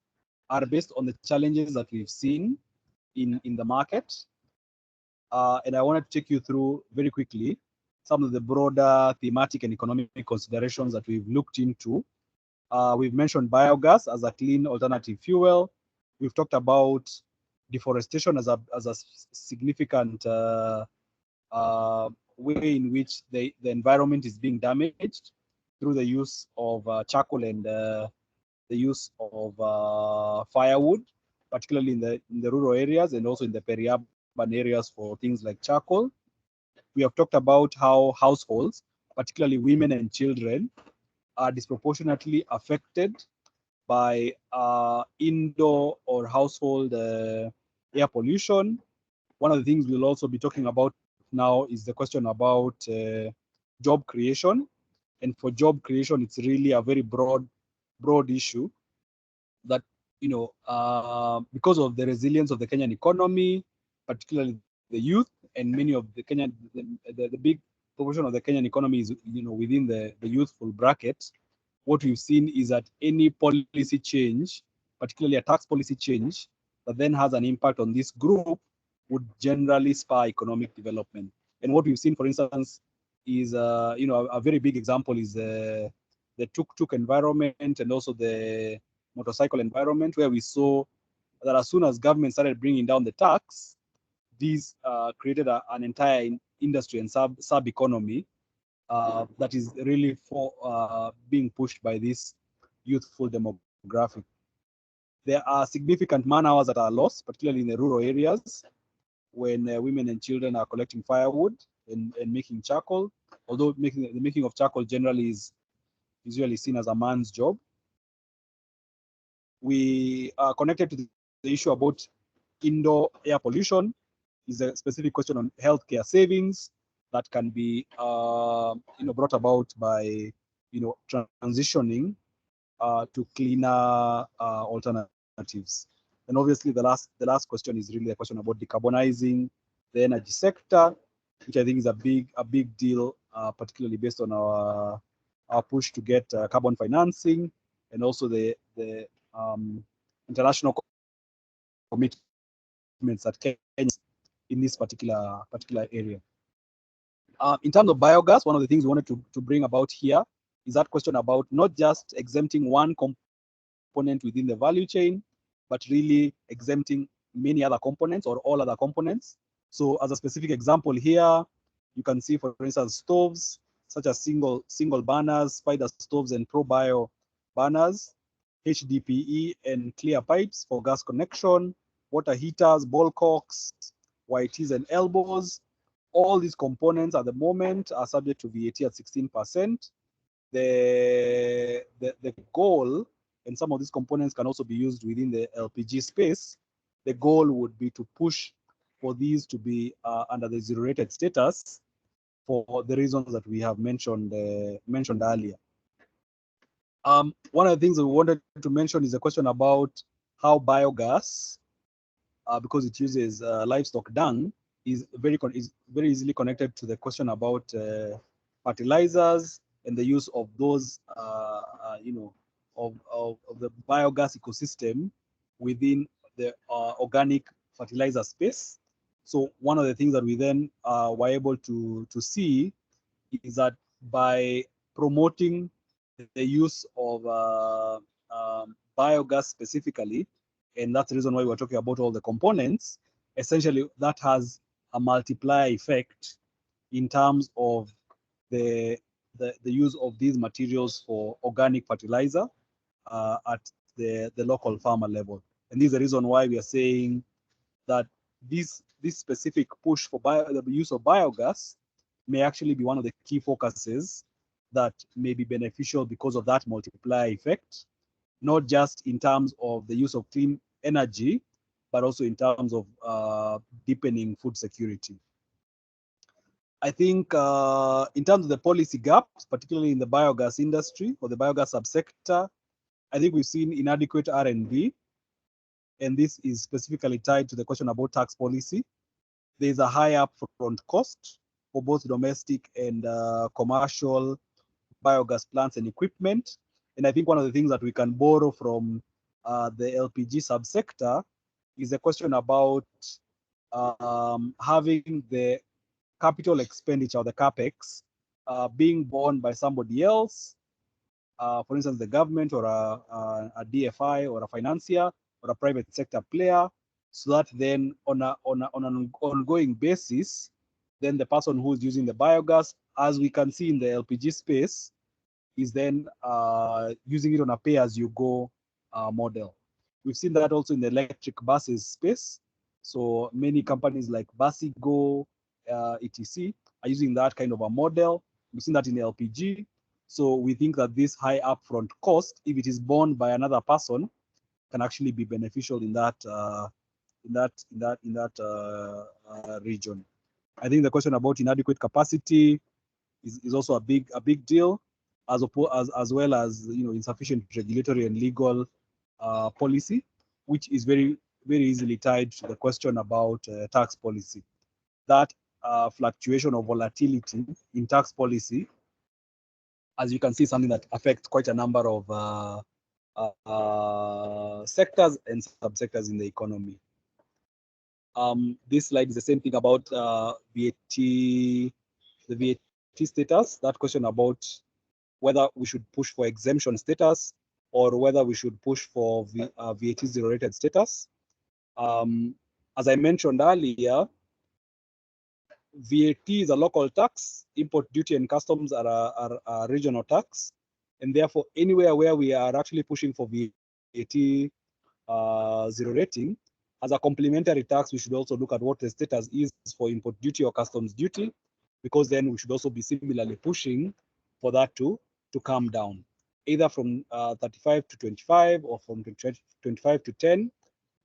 are based on the challenges that we've seen in the market. And I wanted to take you through very quickly some of the broader thematic and economic considerations that we've looked into. We've mentioned biogas as a clean alternative fuel. We've talked about deforestation as a significant way in which the environment is being damaged through the use of charcoal and the use of firewood, particularly in the rural areas and also in the peri-urban areas for things like charcoal. We have talked about how households, particularly women and children, are disproportionately affected by indoor or household air pollution. One of the things we'll also be talking about now is the question about job creation. And for job creation, it's really a very broad issue that, because of the resilience of the Kenyan economy, particularly the youth, and many of the Kenyan, the big proportion of the Kenyan economy is, within the youthful bracket. What we've seen is that any policy change, particularly a tax policy change, that then has an impact on this group would generally spur economic development. And what we've seen, for instance, is, a very big example is the tuk-tuk environment and also the motorcycle environment, where we saw that as soon as government started bringing down the tax, these created an entire industry and sub-economy that is really being pushed by this youthful demographic. There are significant man hours that are lost, particularly in the rural areas, when women and children are collecting firewood and making charcoal, although the making of charcoal generally is usually seen as a man's job. We are connected to the issue about indoor air pollution. Is a specific question on healthcare savings that can be brought about by transitioning to cleaner alternatives. And obviously the last question is really a question about decarbonizing the energy sector, which I think is a big deal, particularly based on our push to get carbon financing and also the international commitments that Kenya in this particular area. In terms of biogas, one of the things we wanted to bring about here is that question about not just exempting one component within the value chain, but really exempting many other components or all other components. So as a specific example here, you can see, for instance, stoves such as single burners, spider stoves, and ProBio burners, HDPE and clear pipes for gas connection, water heaters, ball cocks, YTs, and elbows. All these components at the moment are subject to VAT at 16%. The goal, and some of these components can also be used within the LPG space, the goal would be to push for these to be under the zero rated status for the reasons that we have mentioned earlier. One of the things that we wanted to mention is a question about how biogas, because it uses livestock dung, is very easily connected to the question about fertilizers and the use of those, of the biogas ecosystem within the organic fertilizer space. So one of the things that we then were able to see is that by promoting the use of biogas specifically, and that's the reason why we're talking about all the components, essentially that has a multiplier effect in terms of the use of these materials for organic fertilizer at the local farmer level. And this is the reason why we are saying that this specific push for the use of biogas may actually be one of the key focuses that may be beneficial because of that multiplier effect, not just in terms of the use of clean energy, but also in terms of deepening food security. I think in terms of the policy gaps, particularly in the biogas industry or the biogas subsector, I think we've seen inadequate R&D, and this is specifically tied to the question about tax policy. There's a high upfront cost for both domestic and commercial biogas plants and equipment. And I think one of the things that we can borrow from the LPG subsector is a question about having the capital expenditure, or the capex, being borne by somebody else, for instance, the government or a DFI or a financier or a private sector player, so that then on an ongoing basis, then the person who is using the biogas, as we can see in the LPG space, is then using it on a pay-as-you-go model. We've seen that also in the electric buses space. So many companies like Busigo, etc., are using that kind of a model. We've seen that in LPG. So we think that this high upfront cost, if it is borne by another person, can actually be beneficial in that region. I think the question about inadequate capacity is also a big deal, as well as insufficient regulatory and legal policy, which is very easily tied to the question about tax policy. That fluctuation or volatility in tax policy, as you can see, something that affects quite a number of sectors and subsectors in the economy. This slide is the same thing about VAT, the VAT status. That question about whether we should push for exemption status or whether we should push for VAT zero-rated status. As I mentioned earlier, VAT is a local tax. Import duty and customs are a regional tax, and therefore anywhere where we are actually pushing for VAT zero rating, as a complementary tax, we should also look at what the status is for import duty or customs duty, because then we should also be similarly pushing for that to come down, either from 35 to 25 or from 25 to 10,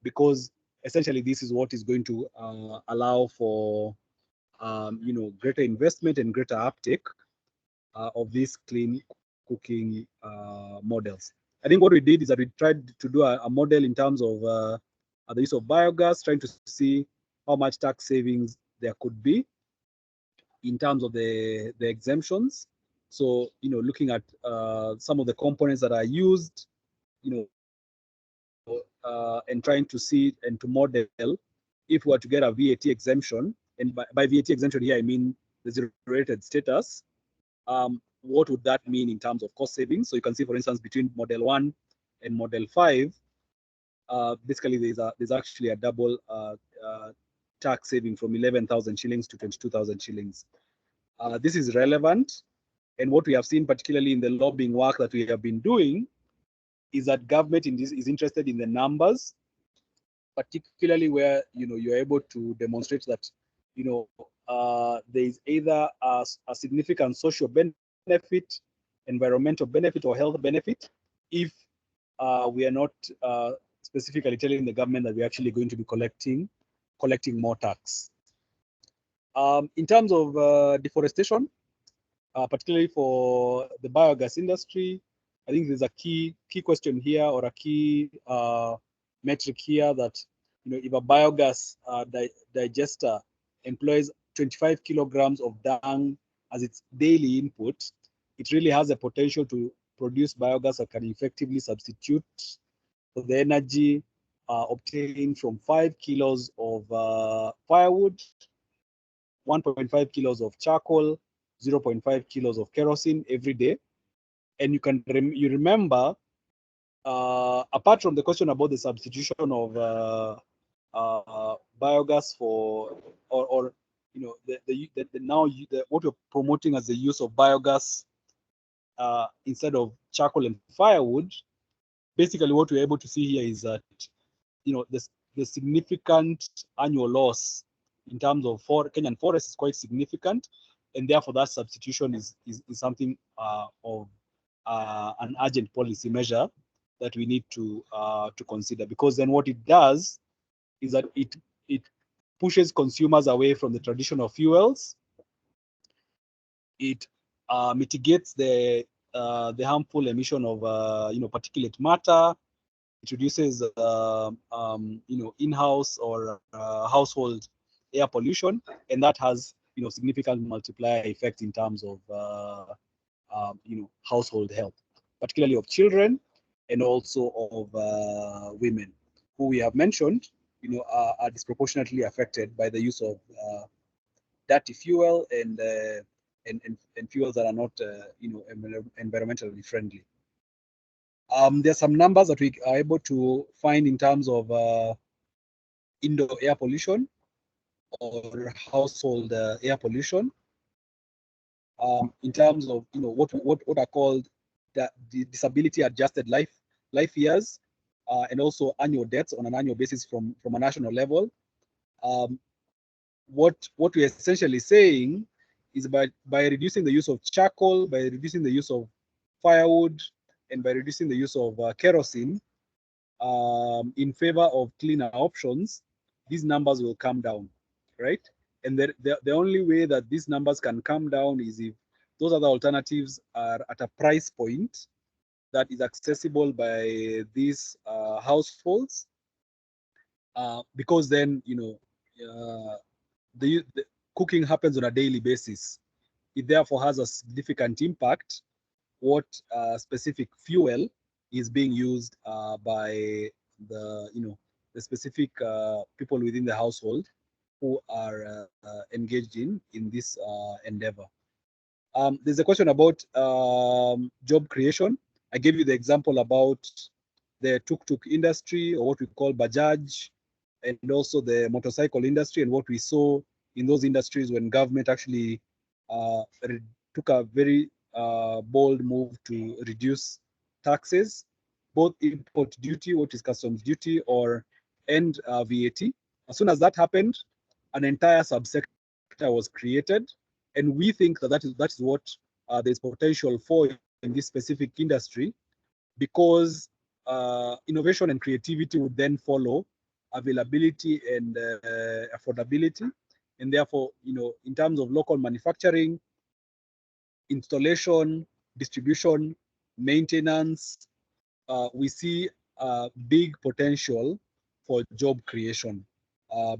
because essentially this is what is going to allow for greater investment and greater uptake of these clean cooking models. I think what we did is that we tried to do a model in terms of the use of biogas, trying to see how much tax savings there could be in terms of the exemptions. So, looking at some of the components that are used, and trying to see and to model if we were to get a VAT exemption, and by VAT exemption here, I mean the zero-rated status, what would that mean in terms of cost savings? So you can see, for instance, between Model 1 and Model 5, basically there's actually a double tax saving from 11,000 shillings to 22,000 shillings. This is relevant, and what we have seen, particularly in the lobbying work that we have been doing, is that government is interested in the numbers, particularly where you're able to demonstrate that there is either a significant social benefit, environmental benefit, or health benefit, if we are not specifically telling the government that we're actually going to be collecting more tax. In terms of deforestation, particularly for the biogas industry, I think there's a key question here, or a key metric here, that if a biogas digester employs 25 kilograms of dung as its daily input, it really has the potential to produce biogas that can effectively substitute for the energy obtained from 5 kilos of firewood, 1.5 kilos of charcoal, 0.5 kilos of kerosene every day. And you remember, apart from the question about the substitution of biogas for, or what we're promoting as the use of biogas instead of charcoal and firewood, basically what we're able to see here is that the significant annual loss in terms of Kenyan forests is quite significant, and therefore that substitution is something of an urgent policy measure that we need to consider, because then what it does is that it pushes consumers away from the traditional fuels. It mitigates the harmful emission of particulate matter. It reduces in-house or household air pollution, and that has significant multiplier effect in terms of household health, particularly of children and also of women, who we have mentioned, are disproportionately affected by the use of dirty fuel and fuels that are not, environmentally friendly. There are some numbers that we are able to find in terms of indoor air pollution or household air pollution. In terms of what are called the disability adjusted life years, and also annual deaths on an annual basis from a national level. What we're essentially saying is by reducing the use of charcoal, by reducing the use of firewood, and by reducing the use of kerosene in favor of cleaner options, these numbers will come down, right? And the only way that these numbers can come down is if those other alternatives are at a price point that is accessible by these households, because then the cooking happens on a daily basis. It therefore has a significant impact what specific fuel is being used by the specific people within the household who are engaged in this endeavor. There's a question about job creation. I gave you the example about the tuk-tuk industry, or what we call Bajaj, and also the motorcycle industry, and what we saw in those industries when government actually took a very bold move to reduce taxes, both import duty, what is customs duty, and VAT. As soon as that happened, an entire subsector was created, and we think that that is what there's potential for in this specific industry, because innovation and creativity would then follow availability and affordability, and therefore, in terms of local manufacturing, installation, distribution, maintenance, we see big potential for job creation,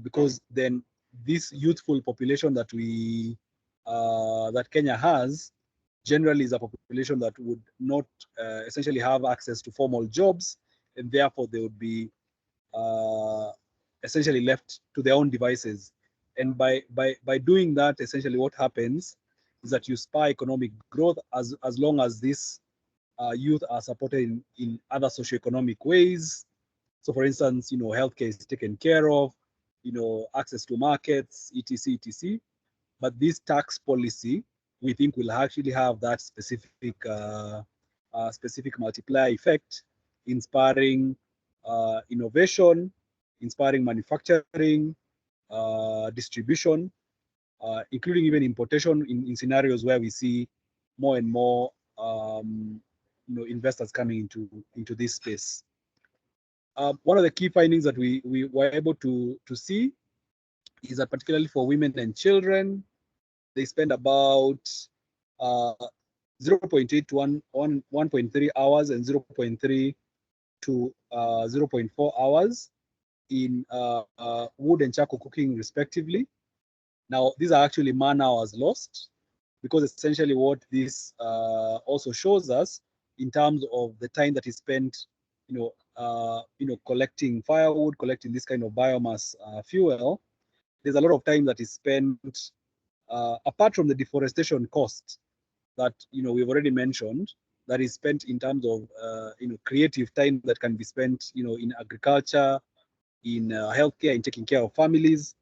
because then this youthful population that that Kenya has generally is a population that would not essentially have access to formal jobs, and therefore they would be essentially left to their own devices. And by doing that, essentially what happens is that you spur economic growth as long as this youth are supported in other socioeconomic ways. So for instance, healthcare is taken care of, access to markets, etc., etc. But this tax policy, we think, will actually have that specific multiplier effect, inspiring innovation, inspiring manufacturing, distribution, including even importation in scenarios where we see more and more investors coming into this space. One of the key findings that we were able to see is that, particularly for women and children, they spend about 0.8 to 1.3 hours and 0.3 to 0.4 hours in wood and charcoal cooking, respectively. Now, these are actually man hours lost, because essentially what this also shows us in terms of the time that is spent, collecting firewood, collecting this kind of biomass fuel. There's a lot of time that is spent, apart from the deforestation cost that we've already mentioned, that is spent in terms of creative time that can be spent in agriculture, in healthcare, in taking care of families,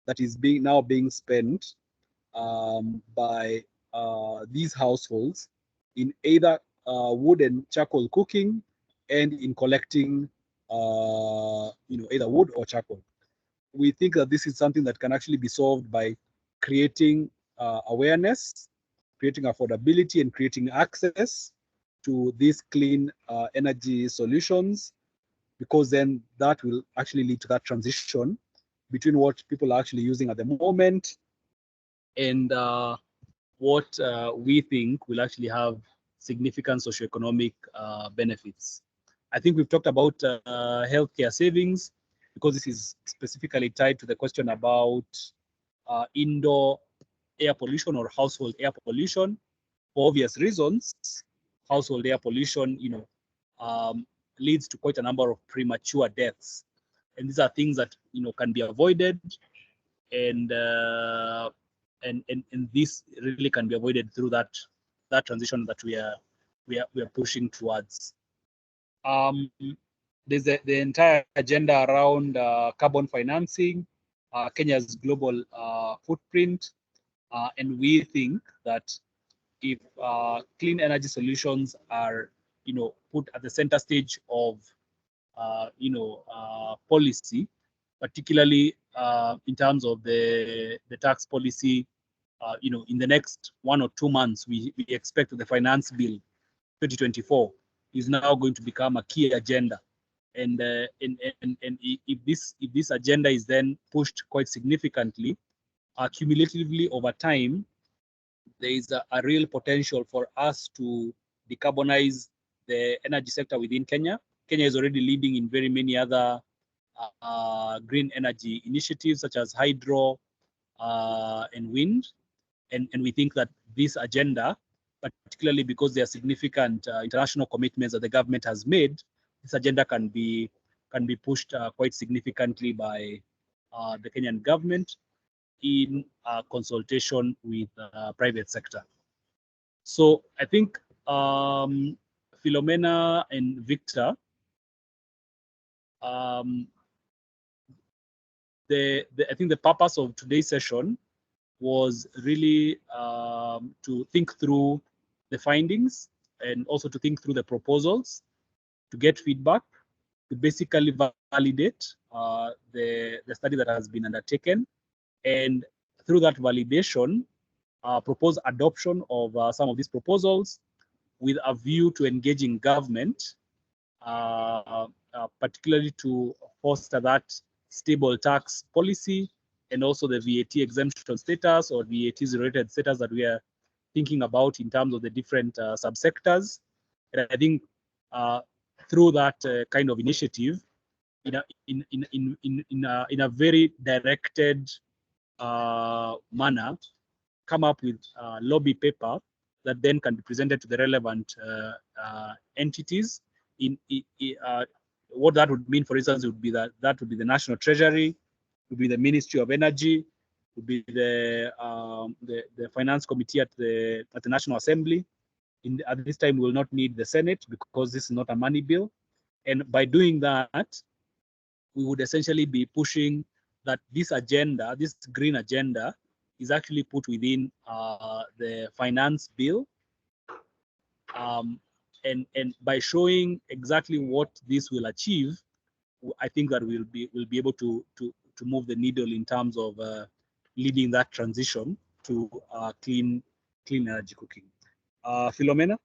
that is now being spent by these households in either wood and charcoal cooking, and in collecting either wood or charcoal. We think that this is something that can actually be solved by creating awareness, creating affordability, and creating access to these clean energy solutions, because then that will actually lead to that transition between what people are actually using at the moment and what we think will actually have significant socioeconomic benefits. I think we've talked about healthcare savings, because this is specifically tied to the question about indoor air pollution or household air pollution. For obvious reasons, household air pollution, leads to quite a number of premature deaths, and these are things that can be avoided, and this really can be avoided through that transition that we are pushing towards. There's the entire agenda around carbon financing, Kenya's global footprint, and we think that if clean energy solutions are put at the center stage of policy, particularly in terms of the tax policy, in the next 1 or 2 months, we expect the finance bill 2024 is now going to become a key agenda. And if this agenda is then pushed quite significantly, cumulatively over time, there is a real potential for us to decarbonize the energy sector within Kenya. Kenya is already leading in very many other green energy initiatives such as hydro and wind. And we think that this agenda, particularly because there are significant international commitments that the government has made, this agenda can be pushed quite significantly by the Kenyan government in consultation with private sector. So I think Philomena and Victor, I think the purpose of today's session was really to think through the findings and also to think through the proposals, to get feedback, to basically validate the study that has been undertaken, and through that validation, propose adoption of some of these proposals with a view to engaging government, particularly to foster that stable tax policy and also the VAT exemption status or VAT related status that we are thinking about in terms of the different subsectors. And I think through that kind of initiative, in a very directed manner, come up with a lobby paper that then can be presented to the relevant entities. What that would mean, for instance, would be that would be the National Treasury, would be the Ministry of Energy, would be the Finance Committee at the National Assembly. At this time, we will not need the Senate because this is not a money bill. And by doing that, we would essentially be pushing that this agenda, this green agenda, is actually put within the finance bill. And by showing exactly what this will achieve, I think that we'll be able to move the needle in terms of leading that transition to clean energy cooking. Philomena?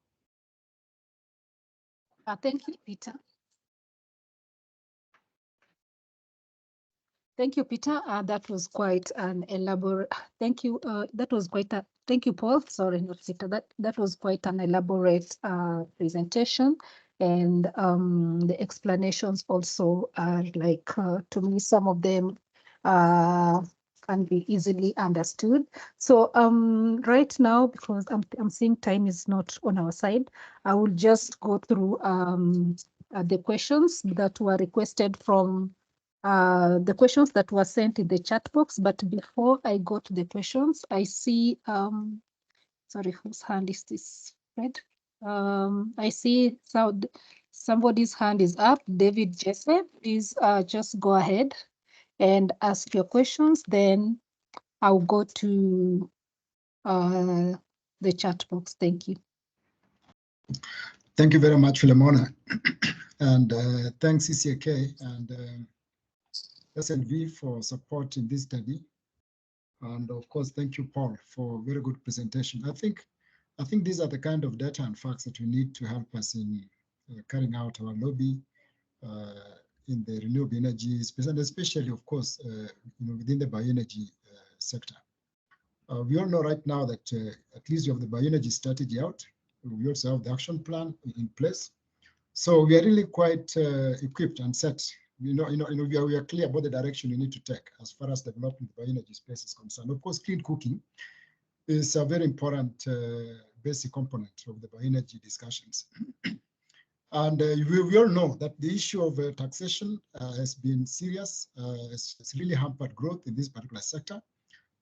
Thank you, Peter. Thank you, Peter. That was quite an elaborate. Thank you. That was quite a. Thank you, Paul. Sorry, not Peter. That was quite an elaborate presentation, and the explanations also are like to me, some of them can be easily understood. So right now, because I'm seeing time is not on our side, I will just go through the questions that were requested from the questions that were sent in the chat box. But before I go to the questions, I see, sorry, whose hand is this, Fred? I see somebody's hand is up. David Jesse, please just go ahead and ask your questions. Then I'll go to the chat box. Thank you. Thank you very much, Philomena. And thanks, CCK and SNV for supporting this study. And of course, thank you, Paul, for a very good presentation. I think these are the kind of data and facts that we need to help us in carrying out our lobby in the renewable energy space, and especially, of course, within the bioenergy sector. We all know right now that at least you have the bioenergy strategy out. We also have the action plan in place. So we are really quite equipped and set. We are clear about the direction we need to take as far as developing the bioenergy space is concerned. Of course, clean cooking is a very important basic component of the bioenergy discussions. And we all know that the issue of taxation has been serious, it's really hampered growth in this particular sector.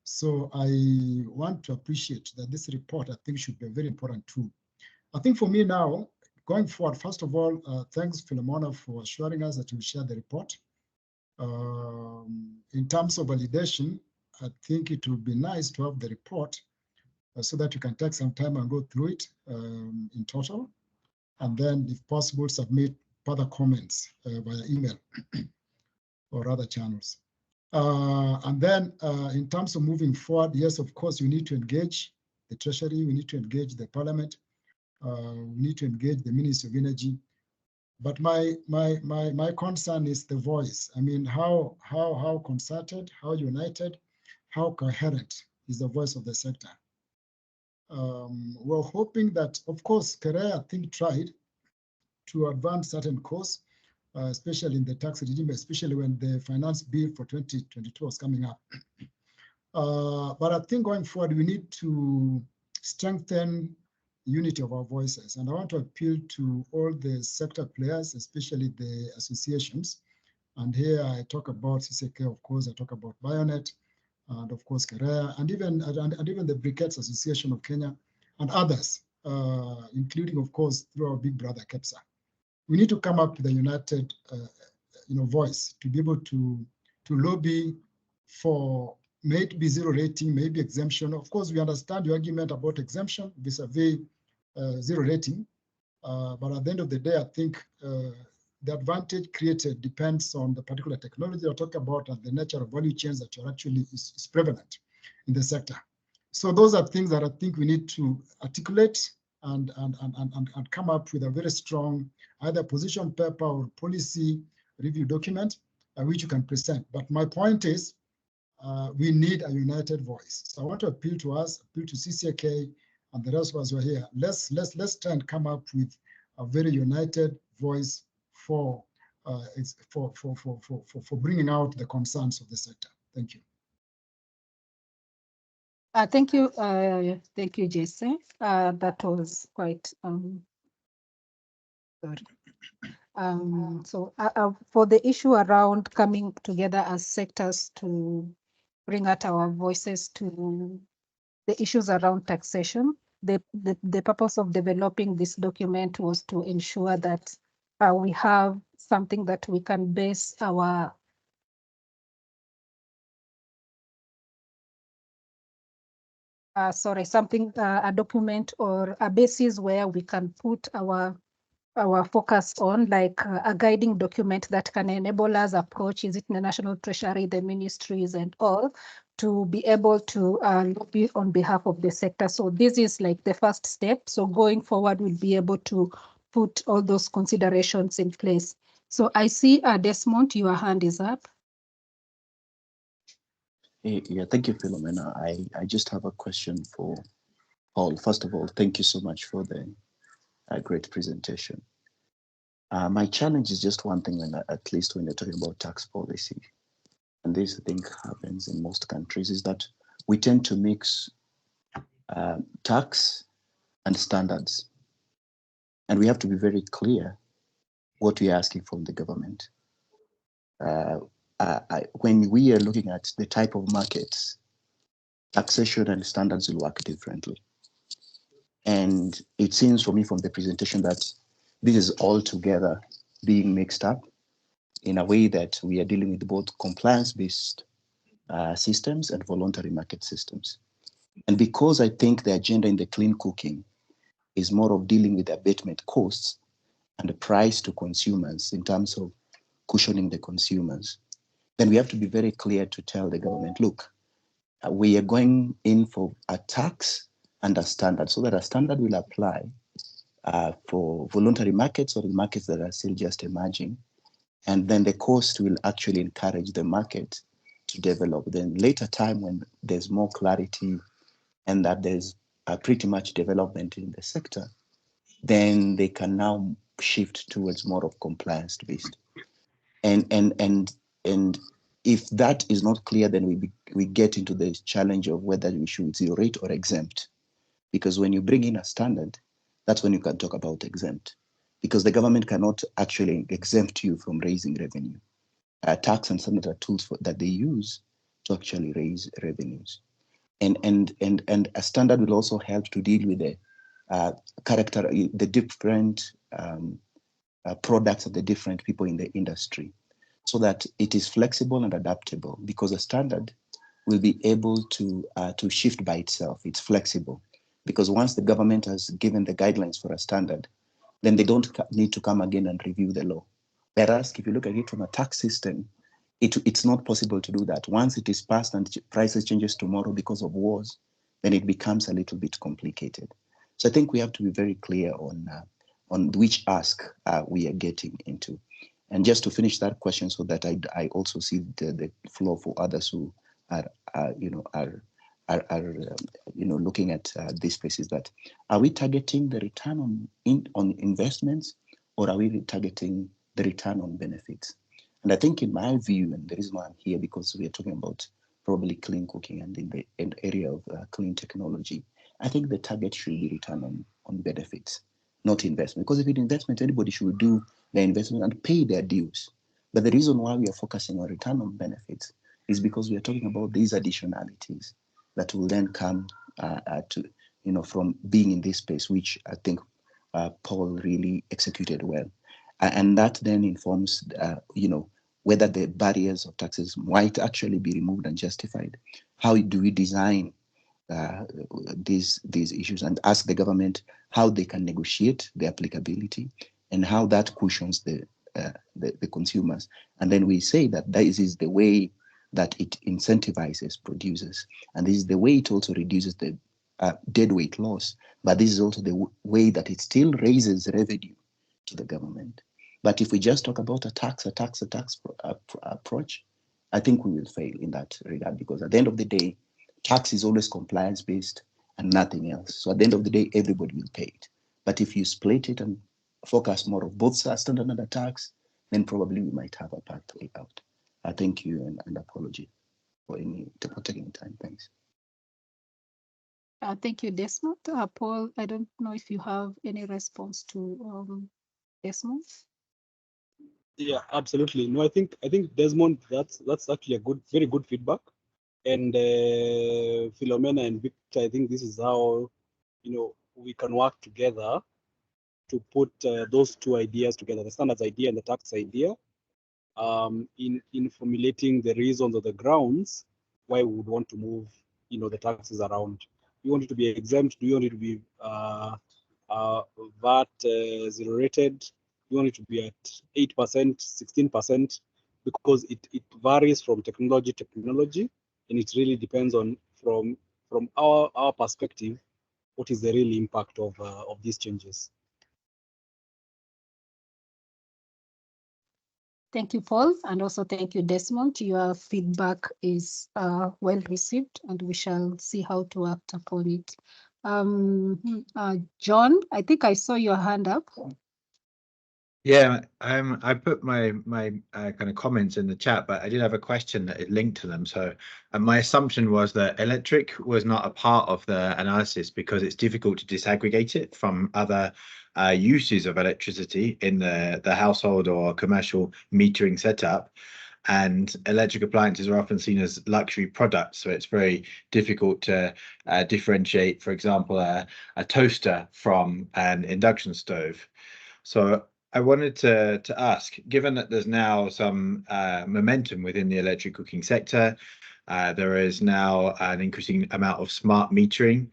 So I want to appreciate that this report, I think, should be a very important tool. I think for me now, going forward, first of all, thanks, Philomena, for assuring us that you will share the report. In terms of validation, I think it would be nice to have the report so that you can take some time and go through it in total. And then, if possible, submit further comments via email or other channels. And then in terms of moving forward, yes, of course, you need to engage the Treasury, we need to engage the Parliament, we need to engage the Ministry of Energy. But my concern is the voice. I mean, how concerted, how united, how coherent is the voice of the sector? We're hoping that, of course, Korea, I think, tried to advance certain course, especially in the tax regime, especially when the finance bill for 2022 was coming up. But I think going forward, we need to strengthen unity of our voices. And I want to appeal to all the sector players, especially the associations. And here I talk about CCK, of course, I talk about Bionet, and of course, Korea, and even the Briquettes Association of Kenya, and others, including, of course, through our big brother, KEPSA. We need to come up with a united voice to be able to lobby for maybe zero rating, maybe exemption. Of course, we understand your argument about exemption vis-a-vis zero rating. But at the end of the day, I think the advantage created depends on the particular technology you're talking about and the nature of value chains that you're actually is prevalent in the sector. So those are things that I think we need to articulate and come up with a very strong either position paper or policy review document which you can present. But my point is we need a united voice. So I want to appeal to us, appeal to CCK and the rest of us who are here. Let's try and come up with a very united voice for bringing out the concerns of the sector. Thank you. Thank you, Jesse. That was quite sorry. So for the issue around coming together as sectors to bring out our voices to the issues around taxation, the purpose of developing this document was to ensure that we have something that we can base our a document or a basis where we can put our focus on, like a guiding document that can enable us approach, is it the National Treasury, the ministries and all, to be able to lobby on behalf of the sector. So this is like the first step. So going forward, we'll be able to put all those considerations in place. So I see Desmond, your hand is up. Yeah, thank you, Philomena. I just have a question for Paul. First of all, thank you so much for the great presentation. My challenge is just one thing, at least when you're talking about tax policy, and this I think happens in most countries, is that we tend to mix tax and standards. And we have to be very clear what we are asking from the government. When we are looking at the type of markets, taxation and standards will work differently. And it seems for me from the presentation that this is all together being mixed up in a way that we are dealing with both compliance-based systems and voluntary market systems. And because I think the agenda in the clean cooking is more of dealing with abatement costs and the price to consumers in terms of cushioning the consumers, then we have to be very clear to tell the government, look, we are going in for a tax and a standard, so that a standard will apply for voluntary markets or the markets that are still just emerging. And then the cost will actually encourage the market to develop. Then later time when there's more clarity and that there's pretty much development in the sector, then they can now shift towards more of compliance based. And if that is not clear, then we get into the challenge of whether we should zero rate or exempt. Because when you bring in a standard, that's when you can talk about exempt. Because the government cannot actually exempt you from raising revenue. Tax and standard are tools that they use to actually raise revenues. And a standard will also help to deal with the the different products of the different people in the industry, so that it is flexible and adaptable, because a standard will be able to shift by itself. It's flexible, because once the government has given the guidelines for a standard, then they don't need to come again and review the law. Whereas if you look at it from a tax system, it's not possible to do that. Once it is passed and prices changes tomorrow because of wars, then it becomes a little bit complicated. So I think we have to be very clear on which ask we are getting into. And just to finish that question, so that I also see the floor for others who are looking at these spaces, that are we targeting the return on investments, or are we targeting the return on benefits? And I think, in my view, and the reason why I'm here, because we are talking about probably clean cooking and in the area of clean technology, I think the target should be return on benefits, not investment. Because if it's investment, anybody should do their investment and pay their dues. But the reason why we are focusing on return on benefits is because we are talking about these additionalities that will then come from being in this space, which I think Paul really executed well. And that then informs, whether the barriers of taxes might actually be removed and justified. How do we design these issues, and ask the government how they can negotiate the applicability, and how that cushions the consumers. And then we say that this is the way that it incentivizes producers, and this is the way it also reduces the deadweight loss. But this is also the way that it still raises revenue to the government. But if we just talk about a tax approach, I think we will fail in that regard, because at the end of the day, tax is always compliance based and nothing else. So at the end of the day, everybody will pay it. But if you split it and focus more of both standard and tax, then probably we might have a pathway out. I thank you, and apology for taking time. Thanks. Thank you, Desmond. Paul, I don't know if you have any response to Desmond. Yeah, absolutely. No, I think Desmond, that's actually a very good feedback. And Philomena and Victor, I think this is how we can work together to put those two ideas together, the standards idea and the tax idea, in formulating the reasons or the grounds why we would want to move the taxes around. Do you want it to be exempt? Do you want it to be VAT zero rated? Do you want it to be at 8%, 16%? Because it varies from technology to technology, and it really depends on from our perspective, what is the real impact of these changes. Thank you, Paul, and also thank you, Desmond. Your feedback is well received, and we shall see how to act upon it. John, I think I saw your hand up. Yeah, I put my kind of comments in the chat, but I did have a question that it linked to them. So my assumption was that electric was not a part of the analysis because it's difficult to disaggregate it from other uses of electricity in the household or commercial metering setup. And electric appliances are often seen as luxury products, so it's very difficult to differentiate, for example, a toaster from an induction stove. So I wanted to ask, given that there's now some momentum within the electric cooking sector, there is now an increasing amount of smart metering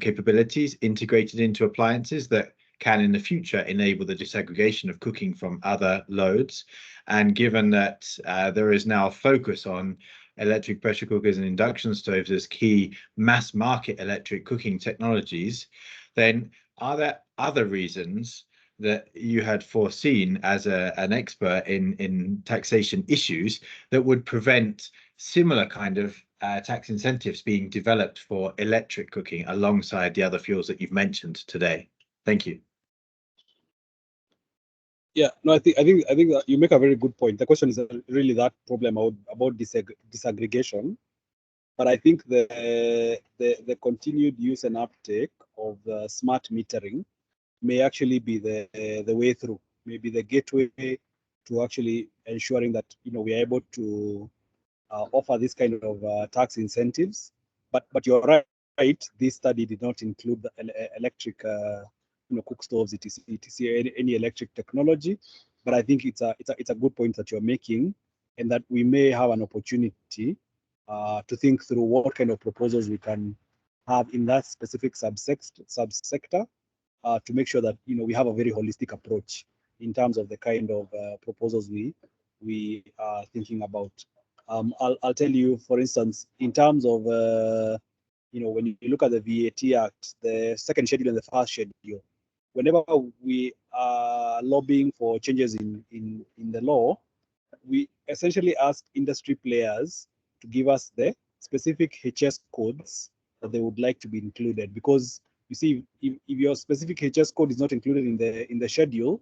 capabilities integrated into appliances that can in the future enable the disaggregation of cooking from other loads. And given that there is now a focus on electric pressure cookers and induction stoves as key mass market electric cooking technologies, then are there other reasons that you had foreseen as an expert in taxation issues that would prevent similar kind of tax incentives being developed for electric cooking alongside the other fuels that you've mentioned today? Thank you. Yeah, no, I think that you make a very good point. The question is really that problem about disaggregation, but I think the continued use and uptake of smart metering may actually be the way through, maybe the gateway to actually ensuring that we are able to offer this kind of tax incentives. But you're right. This study did not include the electric cook stoves, etc., any electric technology. But I think it's a good point that you're making, and that we may have an opportunity to think through what kind of proposals we can have in that specific subsector to make sure that we have a very holistic approach in terms of the kind of proposals we are thinking about. I'll tell you, for instance, in terms of when you look at the VAT Act, the second schedule and the first schedule, whenever we are lobbying for changes in the law, we essentially ask industry players to give us the specific HS codes that they would like to be included. Because you see, if your specific HS code is not included in the schedule,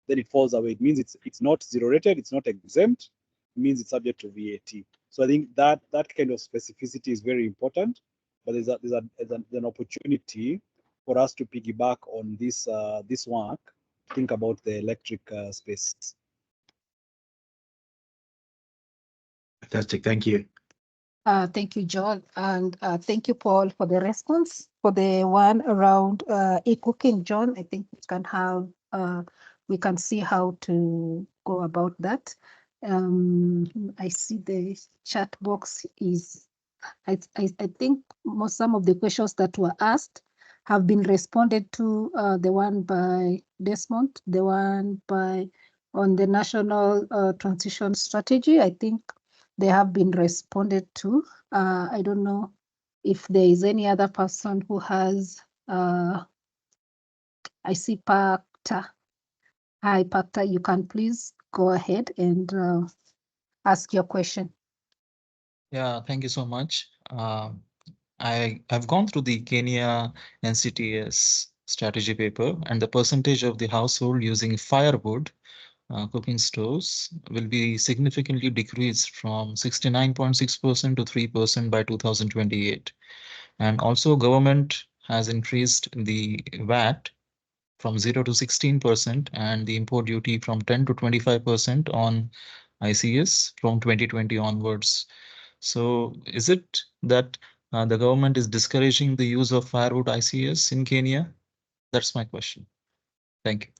then it falls away. It means it's not zero rated, it's not exempt. It means it's subject to VAT. So I think that kind of specificity is very important. But there's an opportunity for us to piggyback on this work. Think about the electric space. Fantastic, thank you. Thank you, John, and thank you, Paul, for the response. For the one around e-cooking, John, I think we can see how to go about that. I see the chat box is, I think some of the questions that were asked have been responded to. The one by Desmond, the one on the national transition strategy, I think they have been responded to. I don't know if there is any other person who has, I see Pakta. Hi, Pakta, you can please go ahead and ask your question. Yeah, thank you so much. I've gone through the Kenya NCTS strategy paper, and the percentage of the household using firewood cooking stoves will be significantly decreased from 69.6% to 3% by 2028. And also government has increased the VAT from 0 to 16% and the import duty from 10 to 25% on ICS from 2020 onwards. So is it that the government is discouraging the use of firewood ICS in Kenya? That's my question. Thank you.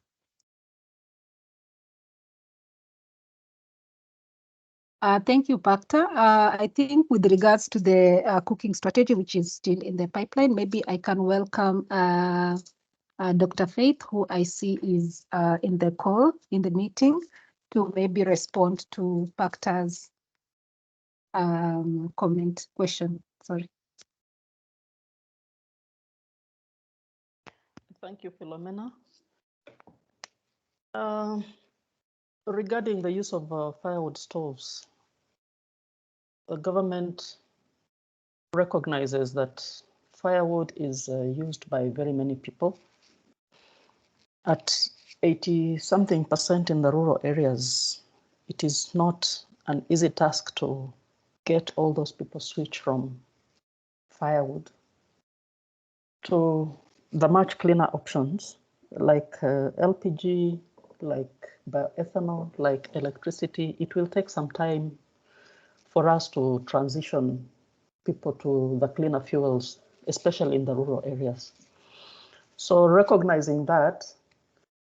Thank you, Pakta. I think with regards to the cooking strategy, which is still in the pipeline, maybe I can welcome Dr. Faith, who I see is in the call, in the meeting, to maybe respond to Pakta's question. Sorry. Thank you, Philomena. Regarding the use of firewood stoves, the government recognizes that firewood is used by very many people. At 80-something% in the rural areas, it is not an easy task to get all those people switch from firewood to the much cleaner options like LPG, like bioethanol, like electricity. It will take some time for us to transition people to the cleaner fuels, especially in the rural areas. So recognizing that,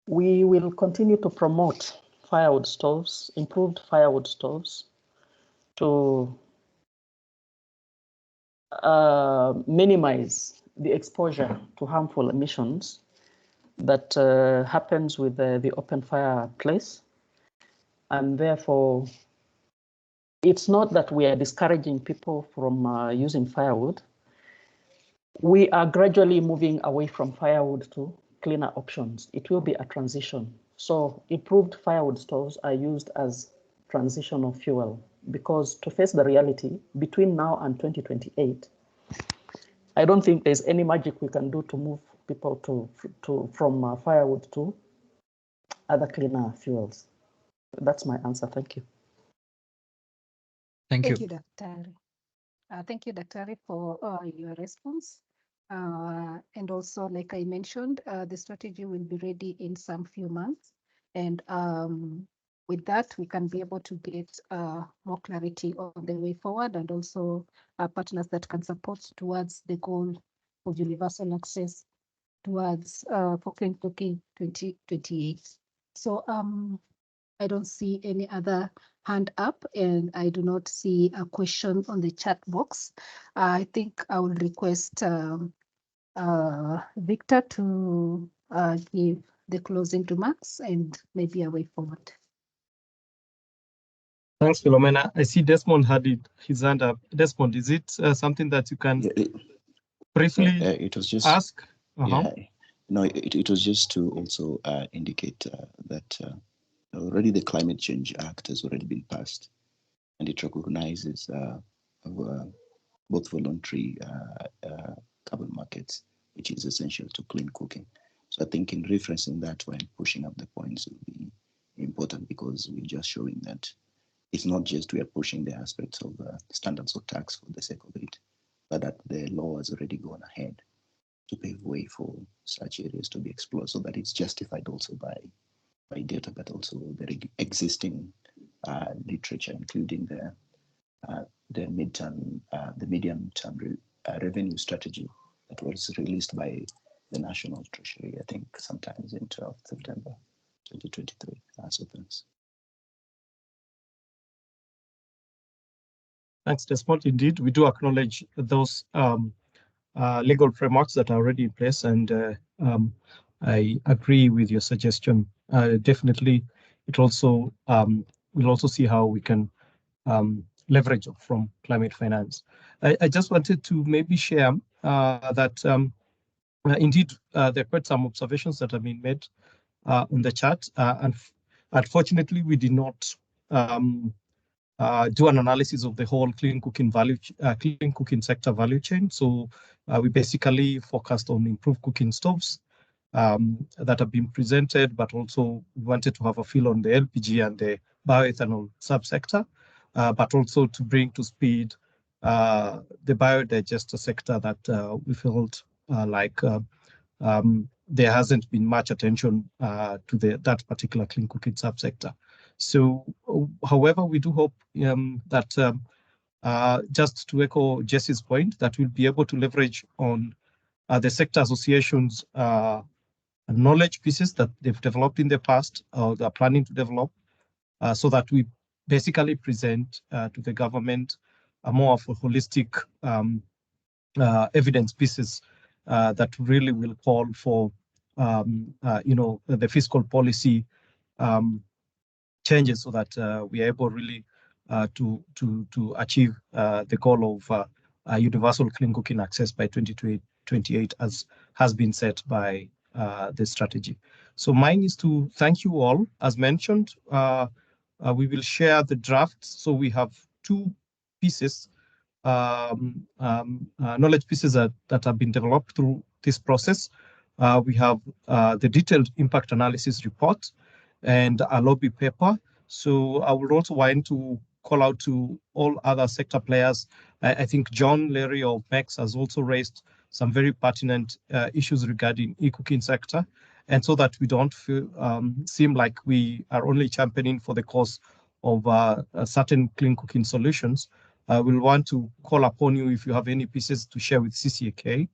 we will continue to promote firewood stoves, improved firewood stoves, to minimize the exposure to harmful emissions that happens with the open fireplace. And therefore, it's not that we are discouraging people from using firewood. We are gradually moving away from firewood to cleaner options. It will be a transition. So improved firewood stoves are used as transitional fuel, because to face the reality, between now and 2028, I don't think there's any magic we can do to move people from firewood to other cleaner fuels. That's my answer. Thank you. Thank you. Thank you, Daktari. Thank you, Daktari, for your response. And also, like I mentioned, the strategy will be ready in some few months. And with that, we can be able to get more clarity on the way forward, and also partners that can support towards the goal of universal access towards for clean cooking 2028. So I don't see any other hand up, and I do not see a question on the chat box. I think I will request Victor to give the closing remarks and maybe a way forward. Thanks, Philomena. I see Desmond had his hand up. Desmond, is it something that you can briefly it was just, ask? Yeah, no, it was just to also indicate that already the Climate Change Act has already been passed, and it recognizes both voluntary carbon markets, which is essential to clean cooking. So I think in referencing that when pushing up the points will be important, because we're just showing that it's not just we are pushing the aspects of standards of tax for the sake of it, but that the law has already gone ahead to pave way for such areas to be explored, so that it's justified also by data, but also the existing literature, including the medium-term revenue strategy that was released by the National Treasury, I think, sometimes in 12th September 2023. So thanks. Thanks, Desmond. Indeed, we do acknowledge those legal frameworks that are already in place, and I agree with your suggestion. Definitely, it also we'll also see how we can leverage from climate finance. I just wanted to maybe share that indeed there are quite some observations that have been made on the chat, and unfortunately we did not do an analysis of the whole clean cooking sector value chain. So we basically focused on improved cooking stoves that have been presented, but also wanted to have a feel on the LPG and the bioethanol subsector, but also to bring to speed the biodigester sector that we felt like there hasn't been much attention to that particular clean cooking subsector. So, however, we do hope that just to echo Jesse's point, that we'll be able to leverage on the sector associations' knowledge pieces that they've developed in the past, or they're planning to develop, so that we basically present to the government a more of a holistic evidence pieces that really will call for, the fiscal policy changes, so that we are able really to achieve the goal of universal clean cooking access by 2028, as has been set by the strategy. So mine is to thank you all. As mentioned, we will share the drafts. So we have two pieces, knowledge pieces that have been developed through this process. We have the detailed impact analysis report and a lobby paper. So I would also want to call out to all other sector players. I think John Leary of MEX has also raised some very pertinent issues regarding e-cooking sector. And so that we don't feel, seem like we are only championing for the cause of certain clean cooking solutions, we'll want to call upon you if you have any pieces to share with CCAK.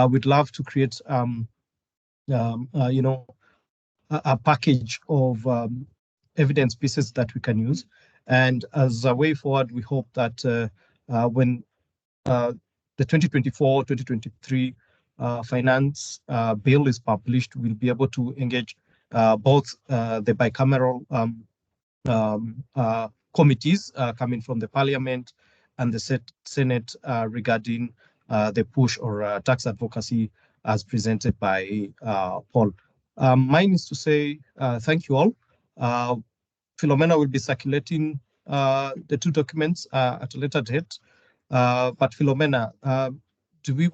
We'd love to create, a package of evidence pieces that we can use. And as a way forward, we hope that when the 2024-2023 finance bill is published, we'll be able to engage both the bicameral committees coming from the Parliament and the Senate regarding the push or tax advocacy as presented by Paul. Mine is to say thank you all. Philomena will be circulating the two documents at a later date. But Philomena, do you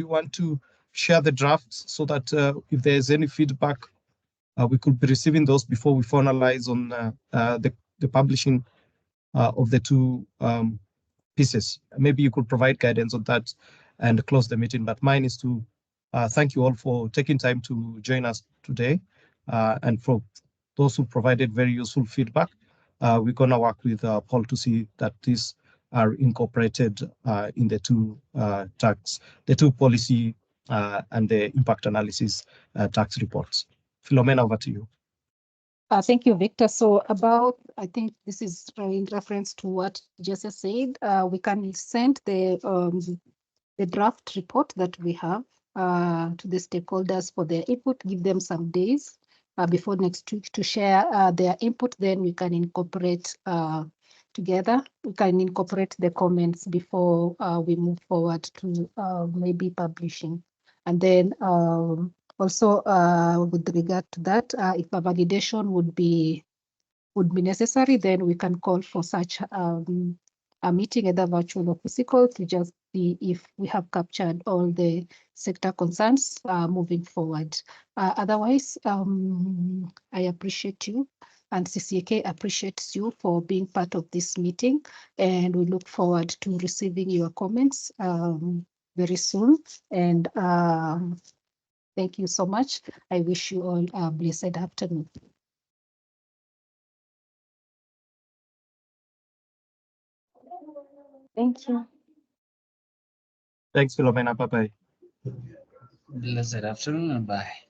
want to share the drafts so that if there's any feedback we could be receiving those before we finalize on the publishing of the two pieces. Maybe you could provide guidance on that and close the meeting. But mine is to thank you all for taking time to join us today, and for those who provided very useful feedback. We're going to work with Paul to see that these are incorporated in the two tax, the two policy and the impact analysis tax reports. Philomena, over to you. Thank you, Victor. So I think this is in reference to what Jesse said. We can send the draft report that we have to the stakeholders for their input, give them some days before next week to share their input. Then we can incorporate together. We can incorporate the comments before we move forward to maybe publishing. And then also with regard to that, if a validation would be necessary, then we can call for such a meeting, either virtual or physical, to just see if we have captured all the sector concerns moving forward. Otherwise, I appreciate you, and CCAK appreciates you for being part of this meeting, and we look forward to receiving your comments very soon. And thank you so much. I wish you all a blessed afternoon. Thank you. Thanks, Philomena. Bye-bye. Blessed afternoon and bye.